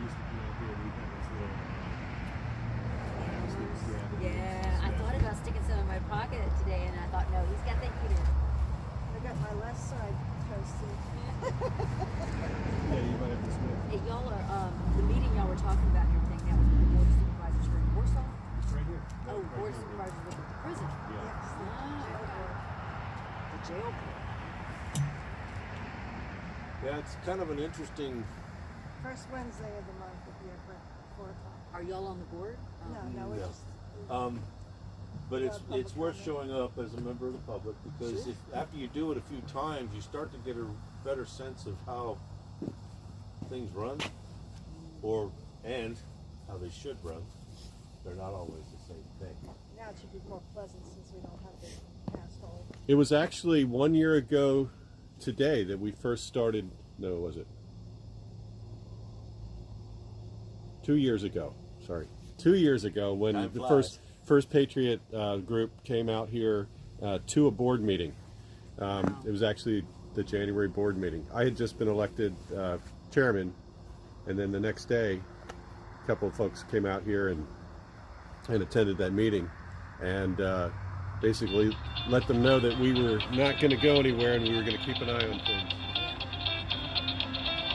used to come out here, we had this little, Yeah, I thought about sticking some in my pocket today, and I thought, no, he's got the heater. I got my left side toasted. yeah, you might have to smoke. Hey, y'all are, the meeting y'all were talking about and everything, that was with the Board of Supervisors here in Warsaw? It's right here. Oh, Board of Supervisors with the prison. Yeah. Ah, okay. The jail board. Yeah, it's kind of an interesting. First Wednesday of the month would be at 4 o'clock. Are y'all on the board? No, we're No. just. But Public it's worth comment. showing up as a member of the public because if after you do it a few times, you start to get a better sense of how things run, and how they should run. They're not always the same thing. Now it should be more pleasant since we don't have the asshole. It was actually 1 year ago today that we first started, no, was it? 2 years ago, sorry. 2 years ago when Time the flies. first Patriot group came out here to a board meeting. It was actually the January board meeting. I had just been elected chairman, and then the next day, a couple of folks came out here and attended that meeting, and basically let them know that we were not going to go anywhere and we were going to keep an eye on things.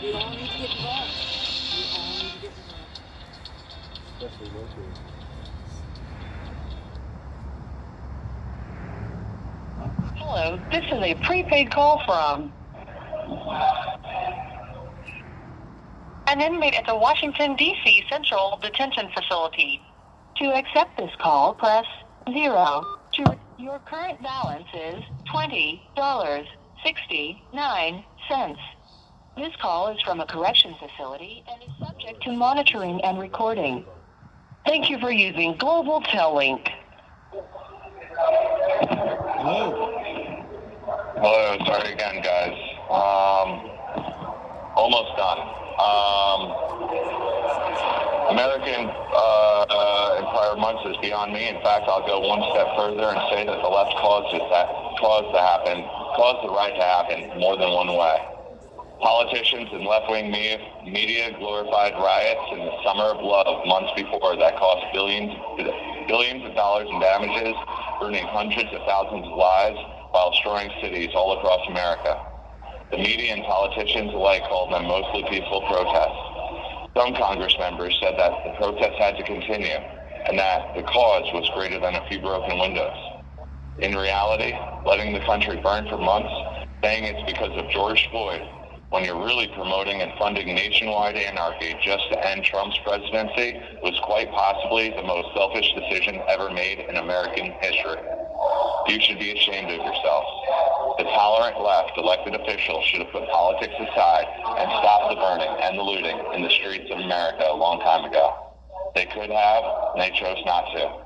We all need to get involved. We all need to get involved. Especially locally. Hello, this is a prepaid call from an inmate at the Washington, D.C. Central Detention Facility. To accept this call, press 0. Your current balance is $20.69. This call is from a correction facility and is subject to monitoring and recording. Thank you for using Global Tel Link. Hello. Hello, sorry again, guys. Almost done. American in prior months is beyond me. In fact, I'll go one step further and say that the left caused the riot to happen more than one way. Politicians and left-wing media glorified riots in the summer of love months before that cost billions of dollars in damages, ruining hundreds of thousands of lives while destroying cities all across America. The media and politicians alike called them mostly peaceful protests. Some Congress members said that the protests had to continue and that the cause was greater than a few broken windows. In reality, letting the country burn for months, saying it's because of George Floyd, when you're really promoting and funding nationwide anarchy just to end Trump's presidency was quite possibly the most selfish decision ever made in American history. You should be ashamed of yourselves. The tolerant left elected officials should have put politics aside and stopped the burning and the looting in the streets of America a long time ago. They could have, and they chose not to.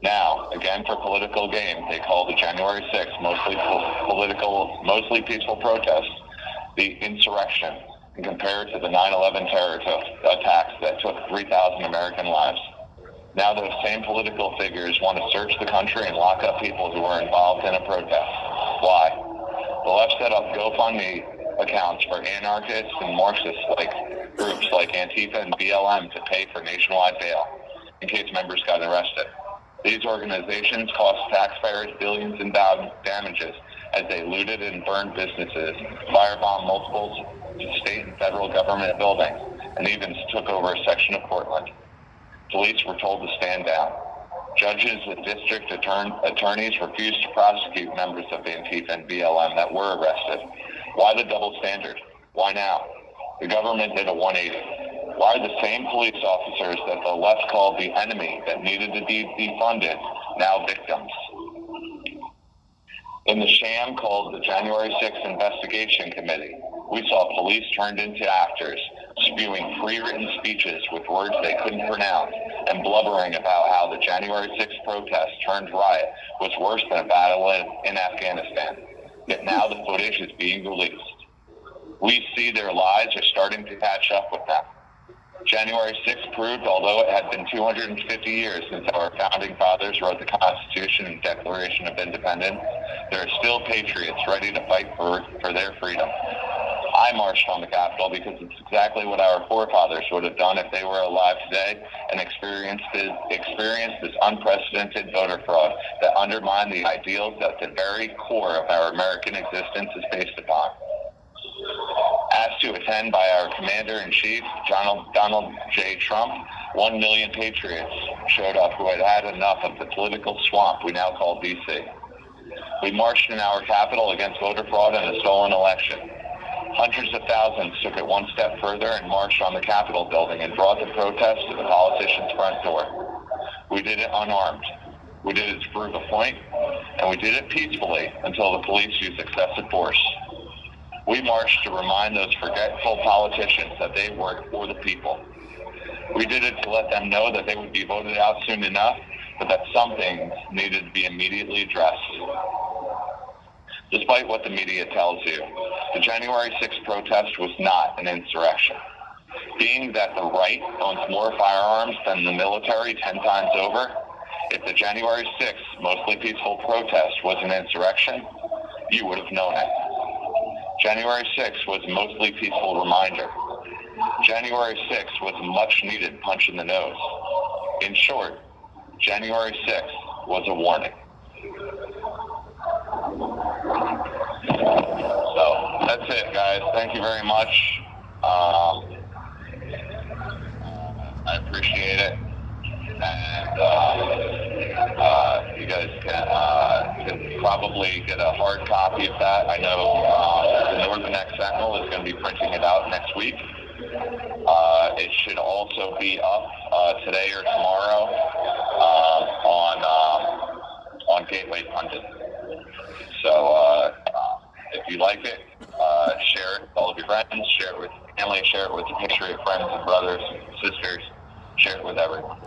Now, again for political gain, they call the January 6th mostly peaceful protest the insurrection, and compare it to the 9/11 terror attacks that took 3,000 American lives. Now those same political figures want to search the country and lock up people who were involved in a protest. Why? The left set up GoFundMe accounts for anarchists and Marxists like groups like Antifa and BLM to pay for nationwide bail in case members got arrested. These organizations cost taxpayers billions in damages as they looted and burned businesses, firebombed multiple state and federal government buildings, and even took over a section of Portland. Police were told to stand down. Judges and district attorneys refused to prosecute members of Antifa and BLM that were arrested. Why the double standard? Why now? The government did a 180. Why are the same police officers that the left called the enemy that needed to be defunded now victims? In the sham called the January 6th Investigation Committee, we saw police turned into actors, spewing pre-written speeches with words they couldn't pronounce and blubbering about how the January 6th protest turned riot was worse than a battle in Afghanistan. Yet now the footage is being released. We see their lies are starting to catch up with them. January 6th proved, although it had been 250 years since our founding fathers wrote the Constitution and Declaration of Independence, there are still patriots ready to fight for their freedom. I marched on the Capitol because it's exactly what our forefathers would have done if they were alive today and experienced this unprecedented voter fraud that undermined the ideals that the very core of our American existence is based upon. Asked to attend by our Commander-in-Chief, Donald J. Trump, 1 million patriots showed up who had had enough of the political swamp we now call D.C. We marched in our capital against voter fraud and a stolen election. Hundreds of thousands took it one step further and marched on the Capitol building and brought the protest to the politicians' front door. We did it unarmed. We did it to prove a point, and we did it peacefully until the police used excessive force. We marched to remind those forgetful politicians that they worked for the people. We did it to let them know that they would be voted out soon enough, but that some things needed to be immediately addressed. Despite what the media tells you, the January 6th protest was not an insurrection. Being that the right owns more firearms than the military 10 times over, if the January 6th mostly peaceful protest was an insurrection, you would have known it. January 6th was a mostly peaceful reminder. January 6th was a much-needed punch in the nose. In short, January 6th was a warning. So that's it, guys. Thank you very much. I appreciate it. And you guys can probably get a hard copy of that. I know the Northern Neck Sentinel is going to be printing it out next week. It should also be up today or tomorrow on Gateway Pundit. So if you like it, share it with all of your friends, share it with family, share it with a picture of friends and brothers, sisters, share it with everyone.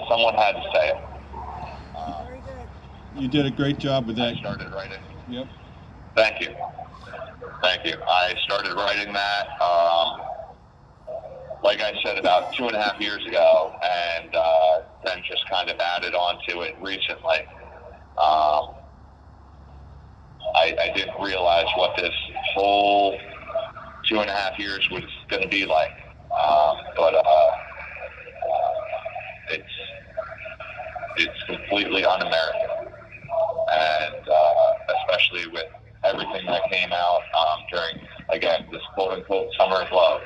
Someone had to say it. Very good. You did a great job with that. I started writing. Yep. Thank you. Thank you. I started writing that, like I said, about 2.5 years ago, and then just kind of added on to it recently. I didn't realize what this whole 2.5 years was going to be like, but it's completely un-American, and especially with everything that came out during, again, this quote-unquote summer of love.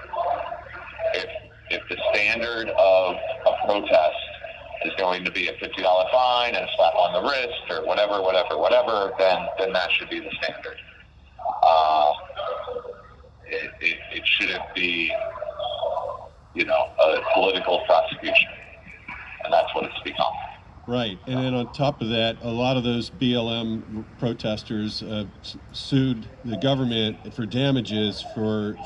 If the standard of a protest is going to be a $50 fine and a slap on the wrist or whatever, then that should be the standard. be, a political prosecution. And that's what it's become. Right, and then on top of that, a lot of those BLM protesters sued the government for damages for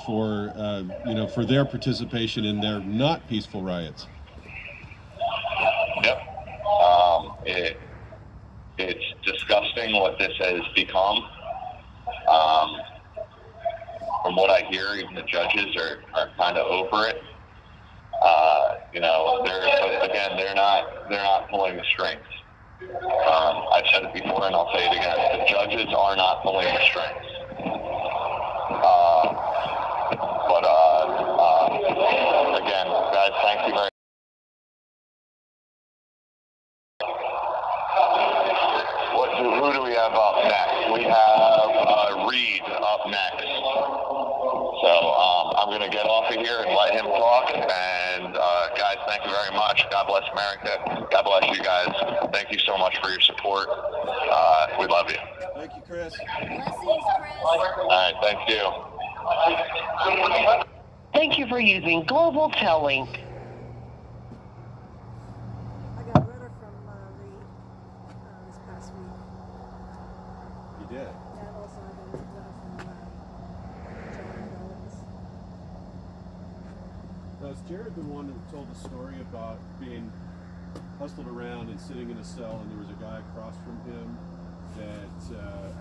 their participation in their not peaceful riots. Yep. It's disgusting what this has become. From what I hear, even the judges are kind of over it. They're not pulling the strings. I've said it before and I'll say it again. The judges are not pulling the strings. Again, guys, thank you very much. Who do we have up next? We have Reed up next. So I'm going to get off of here and let him talk. And guys, thank you very much. God bless America. God bless you guys. Thank you so much for your support. We love you. Thank you, Chris. Blessings, Chris. All right, thank you. Thank you for using Global Tel Link. I got a letter from Reed this past week. You did. And also I got a letter from John Owens. Now, is Jared the one who told the story about being hustled around and sitting in a cell, and there was a guy across from him that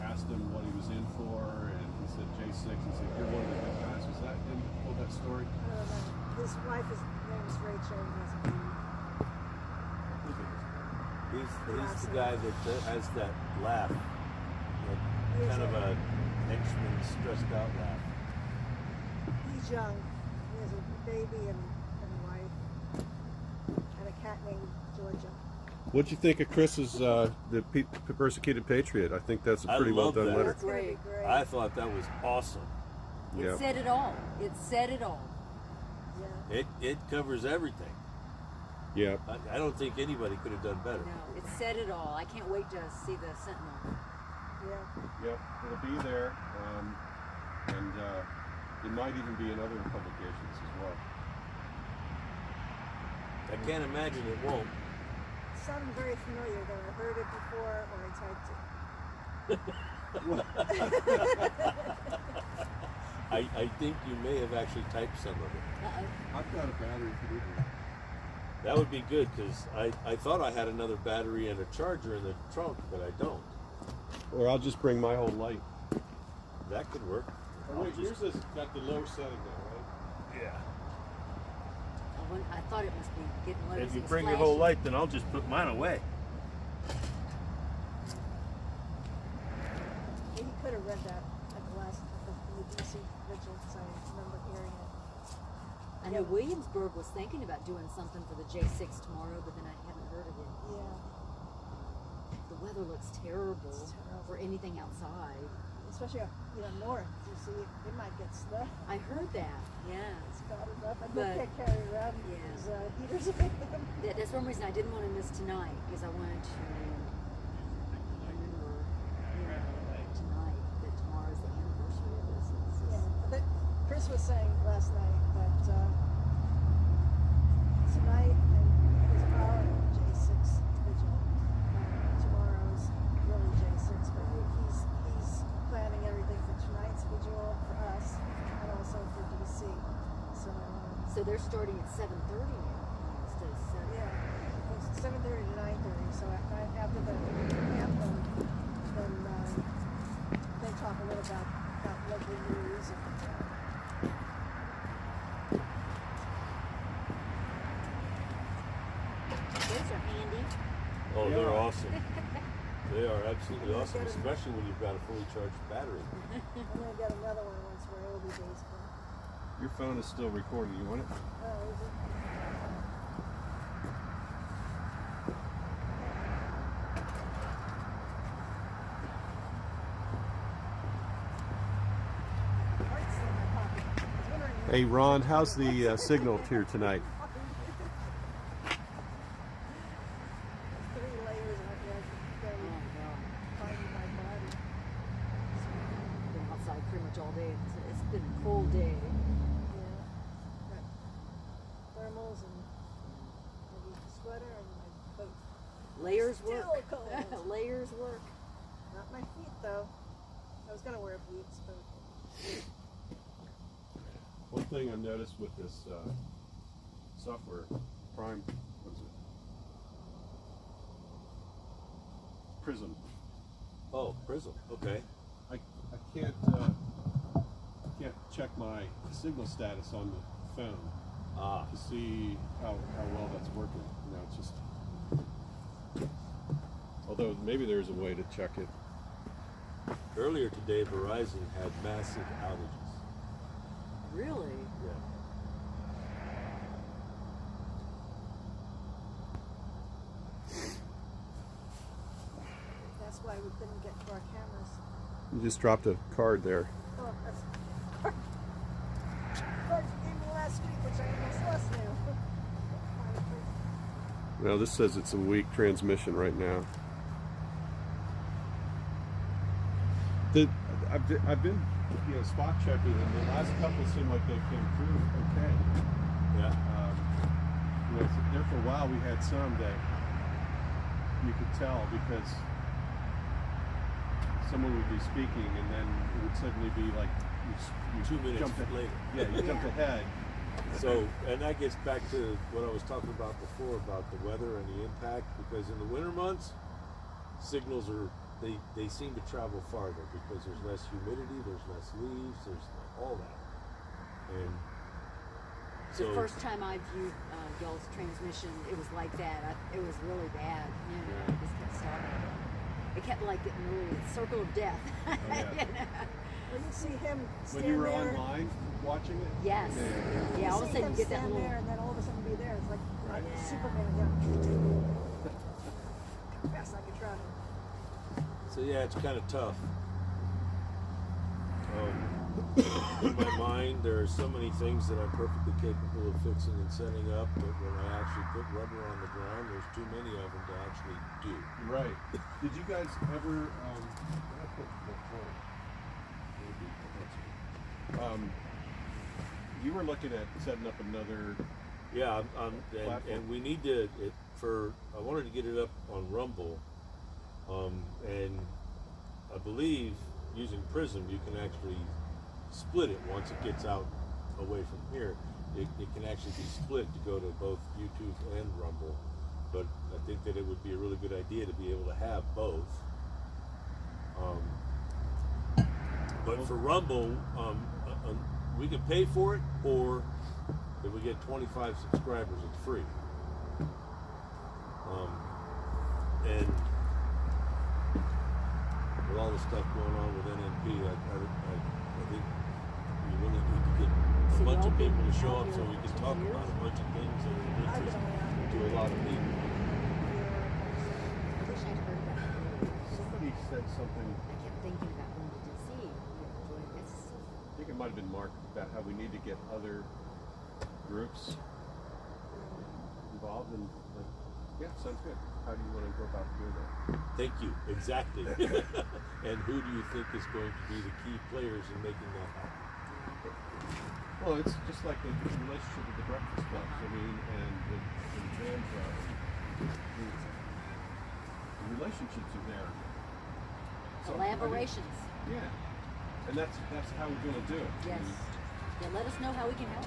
asked him what he was in for, and he said J6. He said, "You're one of the good guys." Was that him that told that story? I don't know. His wife's name is Rachel. He's the guy that has that laugh, that kind of a henchman, stressed out laugh. He's young. He has a baby and a wife and a cat named Georgia. What'd you think of Chris's the Persecuted Patriot? I think that's a pretty well love done that. letter. It's gonna be great. I thought that was awesome. It said it all. It said it all. Yeah. It covers everything. Yeah. I don't think anybody could have done better. No, it said it all. I can't wait to see the Sentinel. Yeah. Yep, it'll be there, and it might even be in other publications as well. I can't imagine it won't. It sounded very familiar though. I heard it before or I typed it. I think you may have actually typed some of it. Uh-oh. I've got a battery for you. That would be good, because I thought I had another battery and a charger in the trunk, but I don't. Or I'll just bring my whole light. That could work. Oh, wait, yours has got the low setting now, right? Yeah. I thought it must be getting low. If you It's bring your flashing. whole light, then I'll just put mine away. He could have read that at the last in the DC vigilance. I remember hearing it. I know Williamsburg was thinking about doing something for the J6 tomorrow, but then I haven't heard of it. Yeah. The weather looks terrible, It's terrible. for anything outside. Especially north. You see, it might get snow. I heard that. Yeah. It's bad enough. And But- they can't carry around Yeah. these heaters with them. That's one reason I didn't want to miss tonight, because I wanted to remember, tonight that tomorrow's the anniversary of this. And this is- Yeah. But Chris was saying last night that tonight is our J6 vigil. Tomorrow's really J6, but he's planning everything for tonight's vigil for us and also for DC. So they're starting at 7:30 now instead of 7. Yeah, it's 7:30 to 9:30. So after the anthem, then they talk a little about local news and. Those are handy. Oh, they're awesome. They are absolutely awesome, especially when you've got a fully charged battery. I'm gonna get another one once we're over baseball. Your phone is still recording. You want it? Oh, is it? Heart's in my pocket. I was wondering if- Hey, Ron, how's the signal here tonight? 3 layers of it. Oh my God. Finding my body. Been outside pretty much all day. It's been a cold day. Yeah. Layers work. Still cold. Layers work. Not my feet though. I was gonna wear boots, but One thing I noticed with this software, Prime, what is it? Prism. Oh, Prism. Okay. I can't check my signal status on the phone to see how well that's working. You know, it's just. Although maybe there's a way to check it. Earlier today, Verizon had massive outages. Really? Yeah. that's why we couldn't get to our cameras. You just dropped a card there. Oh, that's cards you gave me last week, which I almost lost now. Now this says it's a weak transmission right now. I've been spot checking, and the last couple seem like they came through okay. Yeah. There for a while we had some that you could tell because someone would be speaking and then it would suddenly be like you 2 minutes jumped later. Yeah, you jumped ahead. So, and that gets back to what I was talking about before about the weather and the impact, because in the winter months, signals are, they seem to travel farther because there's less humidity, there's less leaves, there's all that. And The so, first time I viewed y'all's transmission, it was like that. It was really bad. You know, it just kept stopping. It kept like getting really a circle of death. Oh, yeah. You know? When you see him stand When you were there, online watching it? Yes. Yeah, all of a see sudden him you get that stand little. there, and then all of a sudden be there. It's like Yeah. Superman. Yeah. Fast I could travel. so yeah, it's kind of tough. In my mind, there are so many things that I'm perfectly capable of fixing and setting up, but when I actually put rubber on the ground, there's too many of them to actually do. Right. Did you guys ever? You were looking at setting up another. Yeah, Platform. and we need to. I wanted to get it up on Rumble, and I believe using Prism you can actually split it once it gets out away from here. It can actually be split to go to both YouTube and Rumble, but I think that it would be a really good idea to be able to have both. But for Rumble, we can pay for it, or if we get 25 subscribers, it's free. And with all the stuff going on with NNP, I think we really need to get a bunch of people to show up so we can talk about a bunch of things that are of interest to a lot of people. I wish I'd heard about it. Somebody said something. I kept thinking about going to DC. I think it might have been Mark about how we need to get other groups involved in. Like, yeah, sounds good. How do you want to go about doing that? Thank you. Exactly. And who do you think is going to be the key players in making that happen? Well, it's just like the relationship with the breakfast clubs. I mean, and the band the relationships are there. Collaborations. Yeah, and that's how we're going to do it. Yes. Yeah, let us know how we can help.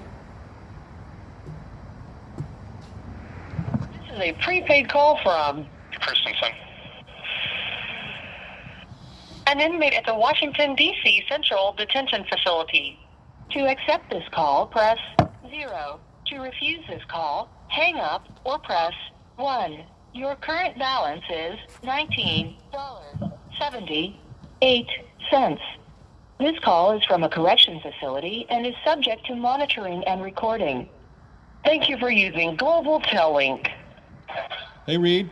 This is a prepaid call from Christensen. An inmate at the Washington, D.C. Central Detention Facility. To accept this call, press 0. To refuse this call, hang up or press 1. Your current balance is $19.78. This call is from a correction facility and is subject to monitoring and recording. Thank you for using Global Tellink. Hey, Reed.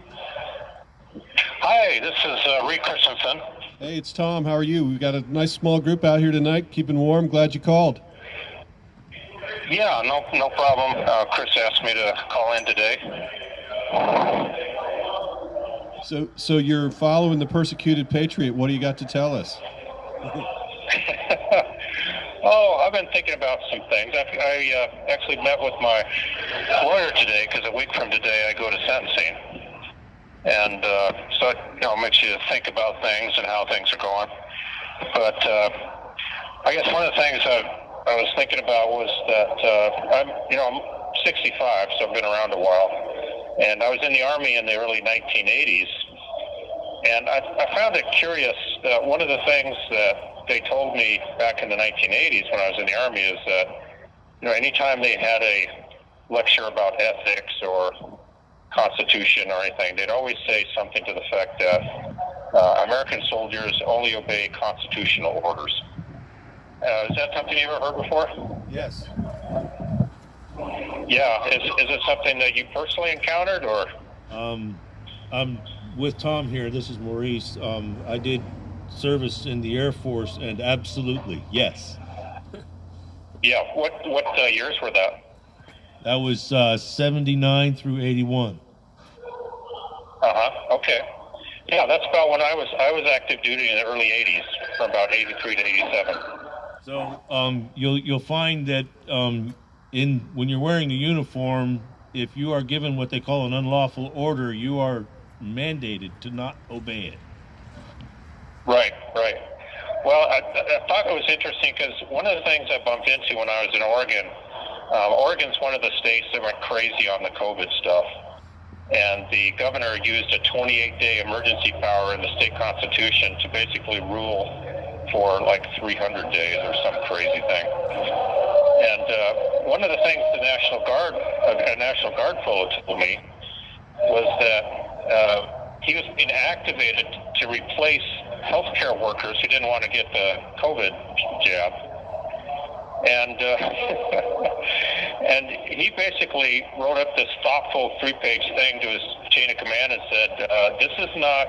Hi, this is Reed Christensen. Hey, it's Tom. How are you? We've got a nice small group out here tonight, keeping warm. Glad you called. Yeah, no problem. Chris asked me to call in today. So you're following the persecuted patriot. What do you got to tell us? Oh, I've been thinking about some things. I actually met with my lawyer today because a week from today I go to sentencing. And so it makes you think about things and how things are going. But I guess one of the things I was thinking about was that I'm 65, so I've been around a while, and I was in the Army in the early 1980s, and I found it curious that one of the things that they told me back in the 1980s when I was in the Army is that anytime they had a lecture about ethics or Constitution or anything, they'd always say something to the effect that American soldiers only obey constitutional orders. Is that something you ever heard before? Yes. Yeah. Is it something that you personally encountered, or? I'm with Tom here. This is Maurice. I did service in the Air Force, and absolutely, yes. Yeah. What years were that? That was 79 through 81. Okay. Yeah, that's about when I was active duty in the early 80s, from about 83 to 87. So you'll find that when you're wearing the uniform, if you are given what they call an unlawful order, you are mandated to not obey it. Right. Well, I thought it was interesting because one of the things I bumped into when I was in Oregon, Oregon's one of the states that went crazy on the COVID stuff. And the governor used a 28-day emergency power in the state constitution to basically rule for like 300 days or some crazy thing. And one of the things the National Guard fellow told me was that he was being activated to replace healthcare workers who didn't want to get the COVID jab. And and he basically wrote up this thoughtful 3-page thing to his chain of command and said, this is not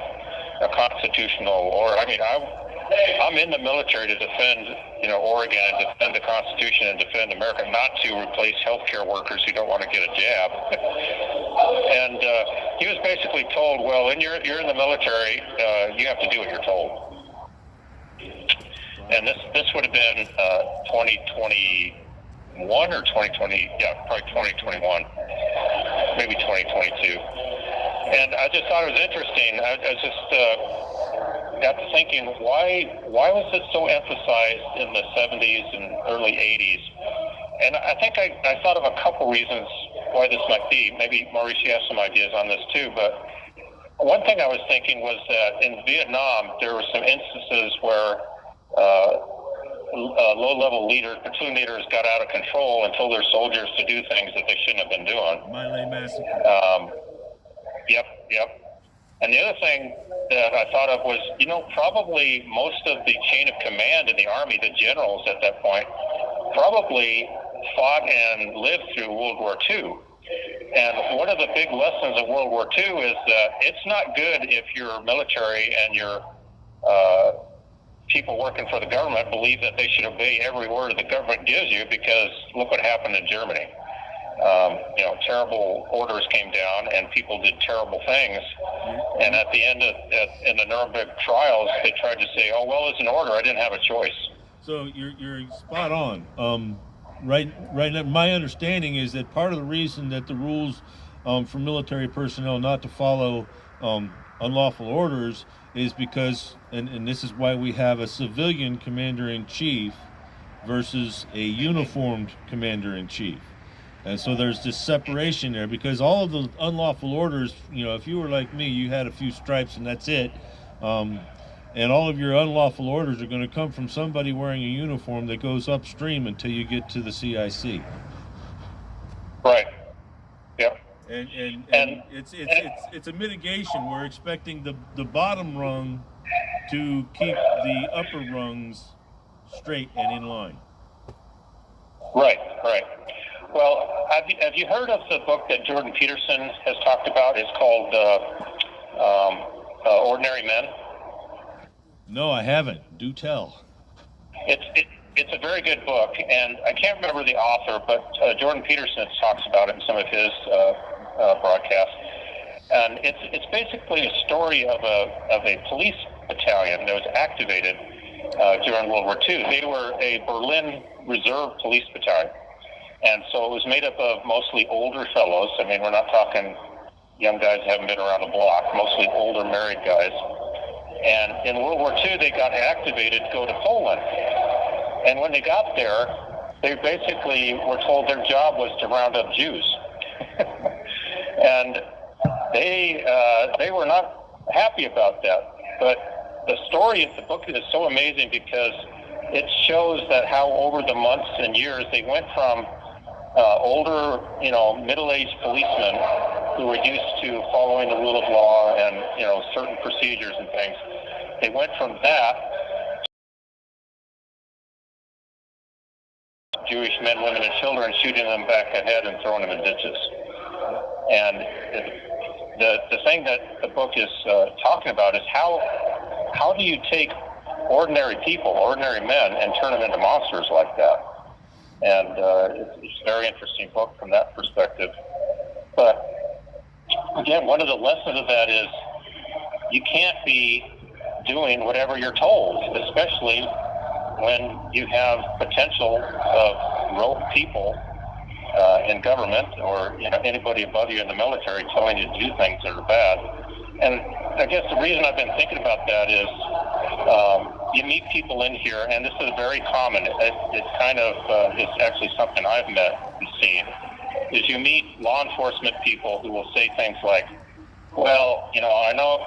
a constitutional, or I'm in the military to defend, Oregon and defend the Constitution and defend America, not to replace healthcare workers who don't want to get a jab. And he was basically told, well, you're in the military, you have to do what you're told. And this would have been 2021 or 2020, probably 2021, maybe 2022. And I just thought it was interesting. I just got to thinking, why was it so emphasized in the 70s and early 80s? And I think I thought of a couple reasons why this might be. Maybe Maurice, you have some ideas on this too, but one thing I was thinking was that in Vietnam, there were some instances where low-level platoon leaders got out of control and told their soldiers to do things that they shouldn't have been doing. My Massacre. Yep. And the other thing that I thought of was, probably most of the chain of command in the Army, the generals at that point, probably fought and lived through World War II. And one of the big lessons of World War II is that it's not good if your military and your people working for the government believe that they should obey every order the government gives you, because look what happened in Germany. Terrible orders came down and people did terrible things. And at the end in the Nuremberg trials, they tried to say, oh, well, it's an order. I didn't have a choice. So you're spot on. Right now, my understanding is that part of the reason that the rules for military personnel not to follow unlawful orders is because, and this is why we have a civilian commander-in-chief versus a uniformed commander-in-chief. And so there's this separation there, because all of the unlawful orders, if you were like me, you had a few stripes and that's it. And all of your unlawful orders are going to come from somebody wearing a uniform that goes upstream until you get to the CIC. Right. Yep. And it's a mitigation. We're expecting the bottom rung to keep the upper rungs straight and in line. Right. Well, have you heard of the book that Jordan Peterson has talked about? It's called Ordinary Men. No, I haven't. Do tell. It's a very good book, and I can't remember the author, but Jordan Peterson talks about it in some of his broadcasts. And it's basically a story of a police battalion that was activated during World War II. They were a Berlin Reserve police battalion. And so it was made up of mostly older fellows. I mean, we're not talking, young guys who haven't been around the block, mostly older married guys. And in World War II, they got activated to go to Poland. And when they got there, they basically were told their job was to round up Jews. And they were not happy about that. But the story of the book is so amazing because it shows that how over the months and years they went from older, middle-aged policemen who were used to following the rule of law and, certain procedures and things. They went from that Jewish men, women, and children, shooting them back ahead and throwing them in ditches. And the thing that the book is talking about is how do you take ordinary people, ordinary men, and turn them into monsters like that? And it's a very interesting book from that perspective. But again, one of the lessons of that is you can't be doing whatever you're told, especially when you have potential of rogue people in government or anybody above you in the military telling you to do things that are bad. And I guess the reason I've been thinking about that is you meet people in here, and this is very common. It's kind of it's actually something I've met and seen. Is you meet law enforcement people who will say things like, "Well, I know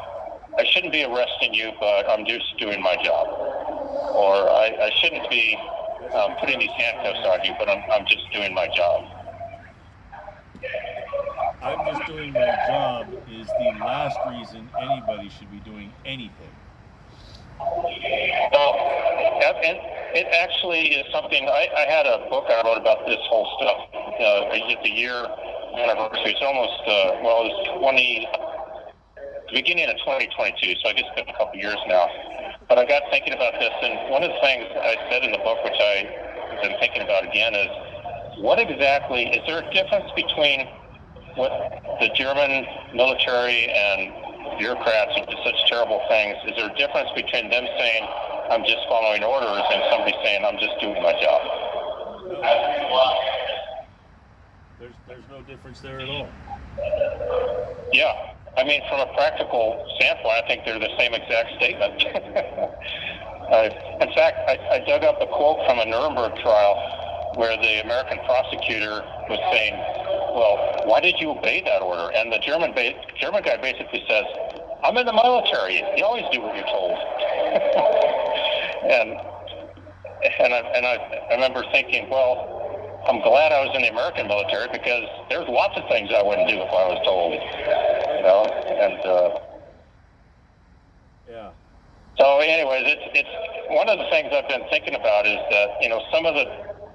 I shouldn't be arresting you, but I'm just doing my job," or "I shouldn't be putting these handcuffs on you, but I'm just doing my job." I'm just doing my job is the last reason anybody should be doing anything. Well, and it actually is something. I had a book I wrote about this whole stuff. At the year anniversary, it's almost it's the beginning of 2022. So I guess it's been a couple years now. But I got thinking about this, and one of the things I said in the book, which I've been thinking about again, is what exactly is there a difference between what the German military and bureaucrats who do such terrible things, is there a difference between them saying, "I'm just following orders," and somebody saying, "I'm just doing my job"? There's no difference there at all. Yeah. I mean, from a practical standpoint, I think they're the same exact statement. In fact, I dug up a quote from a Nuremberg trial where the American prosecutor was saying, "Well, why did you obey that order?" And the German guy basically says, "I'm in the military. You always do what you're told." and I remember thinking, well, I'm glad I was in the American military because there's lots of things I wouldn't do if I was told. Yeah. So, anyways, it's one of the things I've been thinking about is that some of the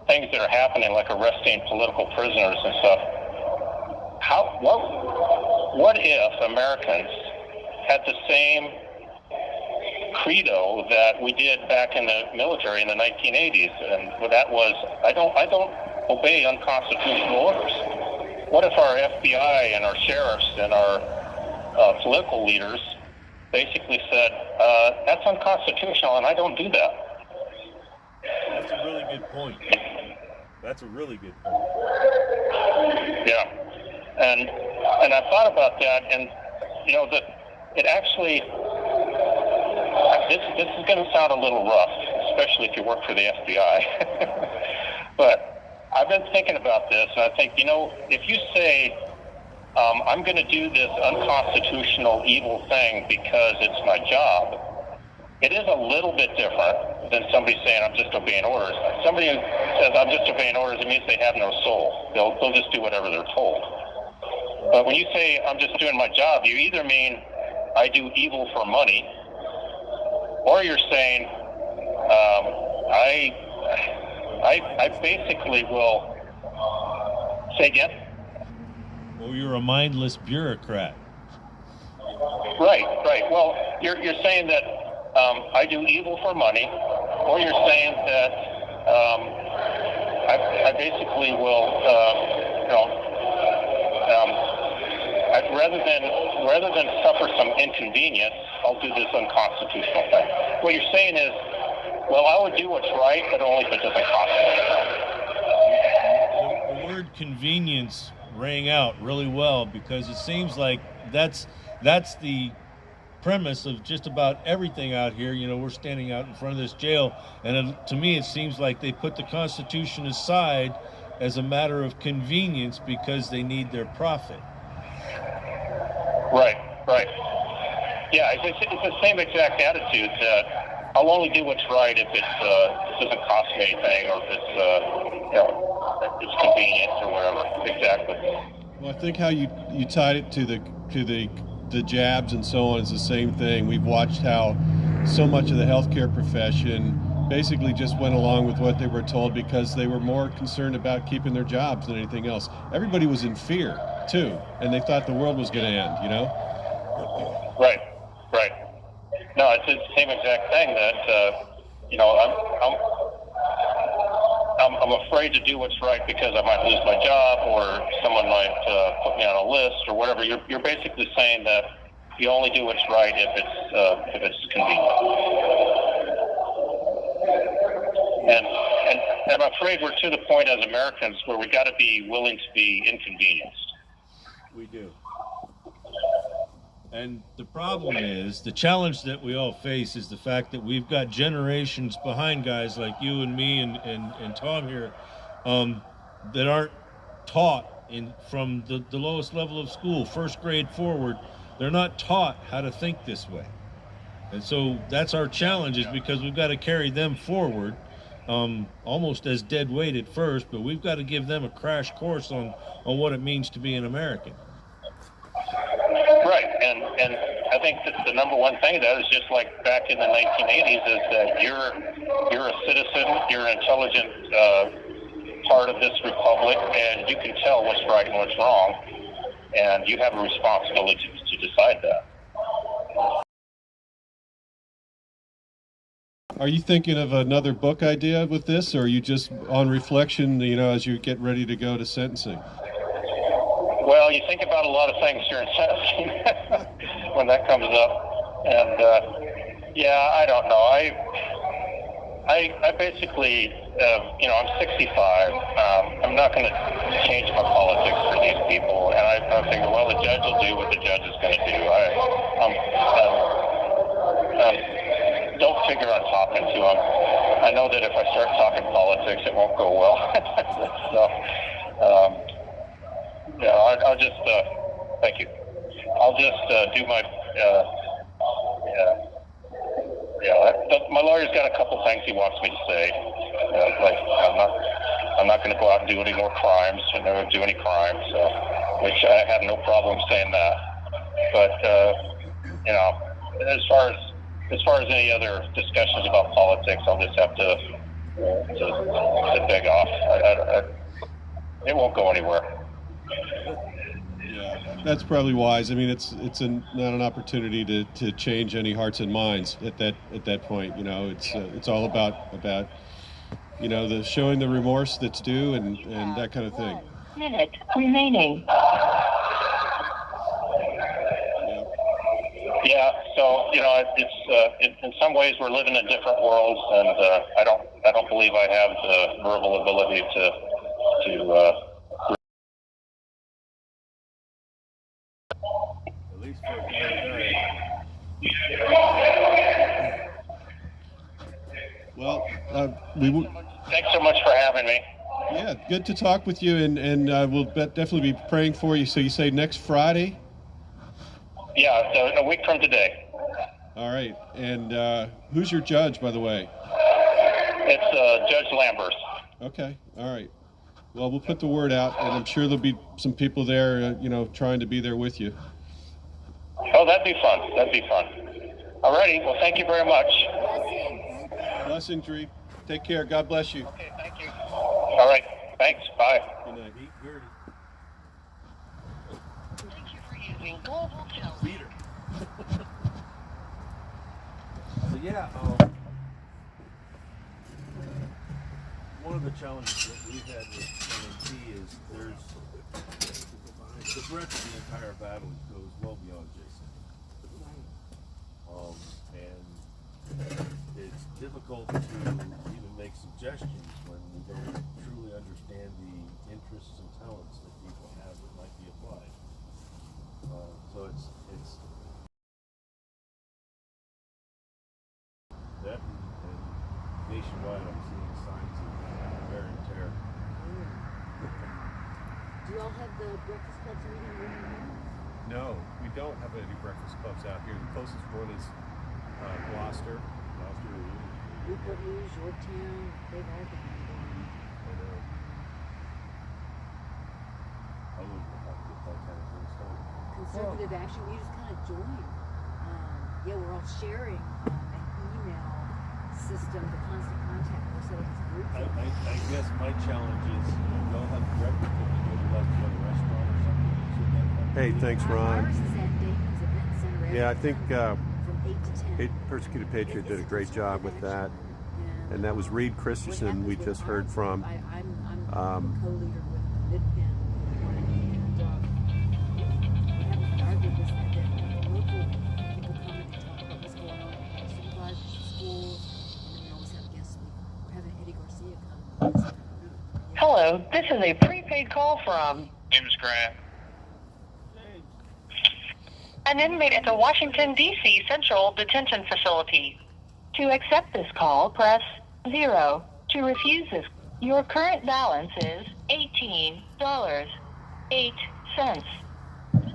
things that are happening, like arresting political prisoners and stuff. What if Americans had the same credo that we did back in the military in the 1980s, and that was, I don't obey unconstitutional orders. What if our FBI and our sheriffs and our political leaders basically said, that's unconstitutional and I don't do that? That's a really good point. That's a really good point. Yeah. And I thought about that, and it actually, this is going to sound a little rough, especially if you work for the FBI. But I've been thinking about this, and I think, if you say, I'm going to do this unconstitutional evil thing because it's my job, it is a little bit different than somebody saying, I'm just obeying orders. Somebody who says, I'm just obeying orders, it means they have no soul. They'll just do whatever they're told. But when you say, I'm just doing my job, you either mean I do evil for money, or you're saying, I basically will say again. Well, you're a mindless bureaucrat. Right. Well, you're saying that I do evil for money, or you're saying that I basically will, rather than suffer some inconvenience, I'll do this unconstitutional thing. What you're saying is, well, I would do what's right, but only if it doesn't cost me. The word convenience rang out really well, because it seems like that's the premise of just about everything out here. You know, we're standing out in front of this jail, and to me it seems like they put the Constitution aside as a matter of convenience because they need their profit. Right. Yeah, it's the same exact attitude that I'll only do what's right if it doesn't cost me anything, or if it's convenient or whatever. Exactly. Well, I think how you tied it to the jabs and so on is the same thing. We've watched how so much of the healthcare profession basically just went along with what they were told because they were more concerned about keeping their jobs than anything else. Everybody was in fear too, and they thought the world was going to end. You know. Right. No, it's the same exact thing that I'm afraid to do what's right because I might lose my job, or someone might put me on a list or whatever. You're basically saying that you only do what's right if it's convenient. And I'm afraid we're to the point as Americans where we got to be willing to be inconvenienced. We do. And the problem is, the challenge that we all face is the fact that we've got generations behind guys like you and me and Tom here that aren't taught from the lowest level of school, first grade forward. They're not taught how to think this way. And so that's our challenge, is because we've got to carry them forward almost as dead weight at first, but we've got to give them a crash course on what it means to be an American. Right, and I think that the number one thing of that is just like back in the 1980s, is that you're a citizen, you're an intelligent part of this republic, and you can tell what's right and what's wrong, and you have a responsibility to decide that. Are you thinking of another book idea with this, or are you just on reflection, as you get ready to go to sentencing? Well, you think about a lot of things during sentencing when that comes up, and I don't know. I basically, I'm 65. I'm not going to change my politics for these people, and I figure, well, the judge will do what the judge is going to do. Don't figure on talking to him. I know that if I start talking politics, it won't go well. So, I'll just, thank you. I'll just do my, my lawyer's got a couple things he wants me to say. Like, I'm not going to go out and do any more crimes, and never do any crimes, which I have no problem saying that. But, as far as any other discussions about politics, I'll just have to beg off. It won't go anywhere. Yeah, that's probably wise. I mean, it's not an opportunity to change any hearts and minds at that point. It's all about the showing the remorse that's due and that kind of thing. Minute remaining. Yeah, so it's in some ways we're living in different worlds, and I don't believe I have the verbal ability to At least for a guy. Well, Thanks so much for having me. Yeah, good to talk with you, and we'll definitely be praying for you. So you say next Friday? Yeah, so a week from today. All right, and who's your judge, by the way? It's Judge Lambert. Okay, all right. Well, we'll put the word out, and I'm sure there'll be some people there, trying to be there with you. Oh, that'd be fun. All righty, well, thank you very much. Blessings, Reed. Take care. God bless you. Okay, thank you. All right, thanks. Bye. Good night. Thank you for using Global Television. So one of the challenges that we've had with NNT is the breadth of the entire battle goes well beyond Jason. And it's difficult to even make suggestions when we don't truly understand the interests and talents that people have Do you all have the Breakfast Club's meeting room here? No, we don't have any breakfast clubs out here. The closest one is Gloucester. Newport News, Yorktown, they've all been meeting. I know. I wouldn't have to get that kind of thing started. Conservative action, you just kind of join. Yeah, we're all sharing an email system, the constant contact. We're setting this group. I guess my challenge is, y'all have breakfast, can you go to like a restaurant or something? Hey, thanks, Ron. Ours is at Dayton's Event Center. Yeah, I think from 8 to 10. Persecuted Patriot did a great job with that. And that was Reed Christensen we just heard from. I'm co-leader with Midpen. And what happens with our group is that local people come and talk about what's going on with supervisors, schools, and then we always have guests. We're having Eddie Garcia come. Hello, this is a prepaid call from James Grant. an inmate at the Washington, D.C. Central Detention Facility. To accept this call, press 0. To refuse this, your current balance is $18.08. This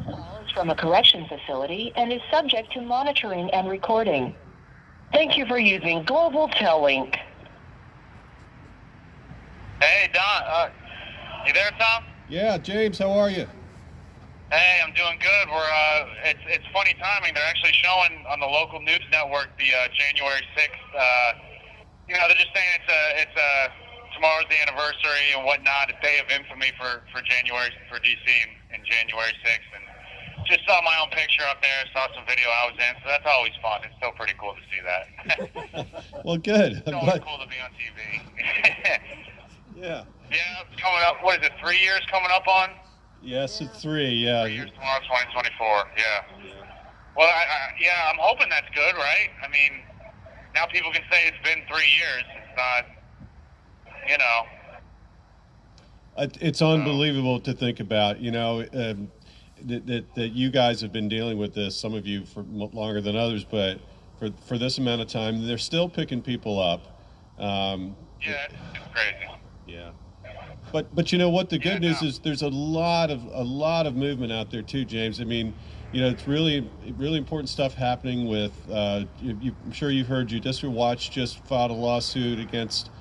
call is from a correction facility and is subject to monitoring and recording. Thank you for using Global Tellink. Hey, Don. You there, Tom? Yeah, James, how are you? Hey, I'm doing good. It's funny timing. They're actually showing on the local news network the January 6th. They're just saying tomorrow's the anniversary and whatnot, a day of infamy for January for DC and January 6th. And just saw my own picture up there. Saw some video I was in, so that's always fun. It's still pretty cool to see that. Well, good. It's always cool to be on TV. Yeah. Yeah, it's coming up. What is it? 3 years coming up on? Yes, it's 3. Yeah. 3 years tomorrow, 2024. Yeah. Well, I'm hoping that's good, right? I mean, now people can say it's been 3 years. It's not, It's unbelievable to think about. That you guys have been dealing with this. Some of you for longer than others, but for this amount of time, they're still picking people up. Yeah, it's crazy. Yeah. But you know what? The good news is there's a lot of movement out there too, James. I mean, it's really important stuff happening with. I'm sure you've heard Judicial Watch just filed a lawsuit against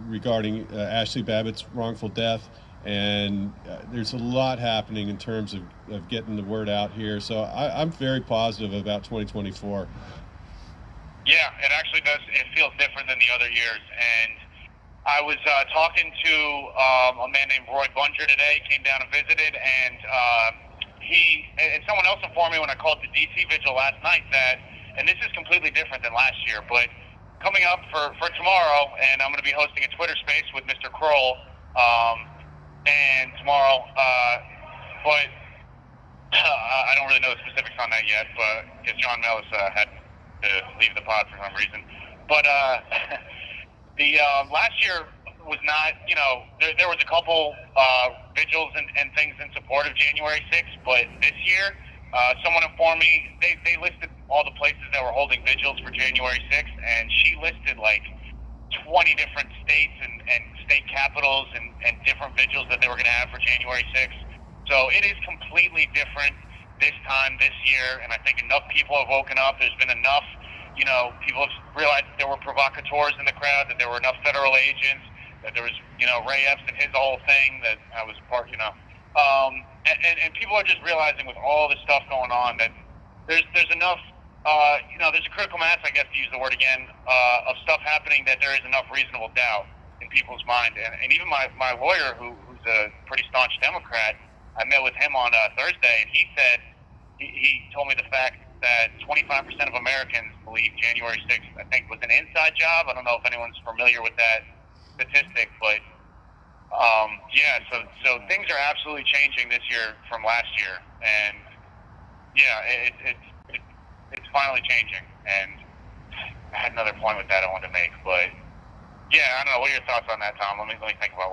regarding Ashley Babbitt's wrongful death, and there's a lot happening in terms of getting the word out here. So I'm very positive about 2024. Yeah, it actually does. It feels different than the other years, and I was talking to a man named Roy Bunger today. He came down and visited, and someone else informed me when I called the DC Vigil last night that, and this is completely different than last year, but coming up for tomorrow, and I'm going to be hosting a Twitter space with Mr. Kroll, and tomorrow, but I don't really know the specifics on that yet, but because John Mellis had to leave the pod for some reason, but the last year was not, there was a couple vigils and things in support of January 6th, but this year, someone informed me, they listed all the places that were holding vigils for January 6th, and she listed like 20 different states and state capitals and different vigils that they were going to have for January 6th. So it is completely different this time, this year, and I think enough people have woken up. There's been enough, people have realized that there were provocateurs in the crowd, that there were enough federal agents, that there was, Ray Epps and his whole thing that I was part, and people are just realizing with all this stuff going on that there's enough, there's a critical mass, I guess to use the word again, of stuff happening that there is enough reasonable doubt in people's mind. And even my lawyer, who's a pretty staunch Democrat, I met with him on Thursday, and he said, he told me the fact that 25% of Americans believe January 6th, I think, was an inside job. I don't know if anyone's familiar with that statistic, but so things are absolutely changing this year from last year, and it's finally changing. And I had another point with that I wanted to make, but I don't know. What are your thoughts on that, Tom? Let me think about what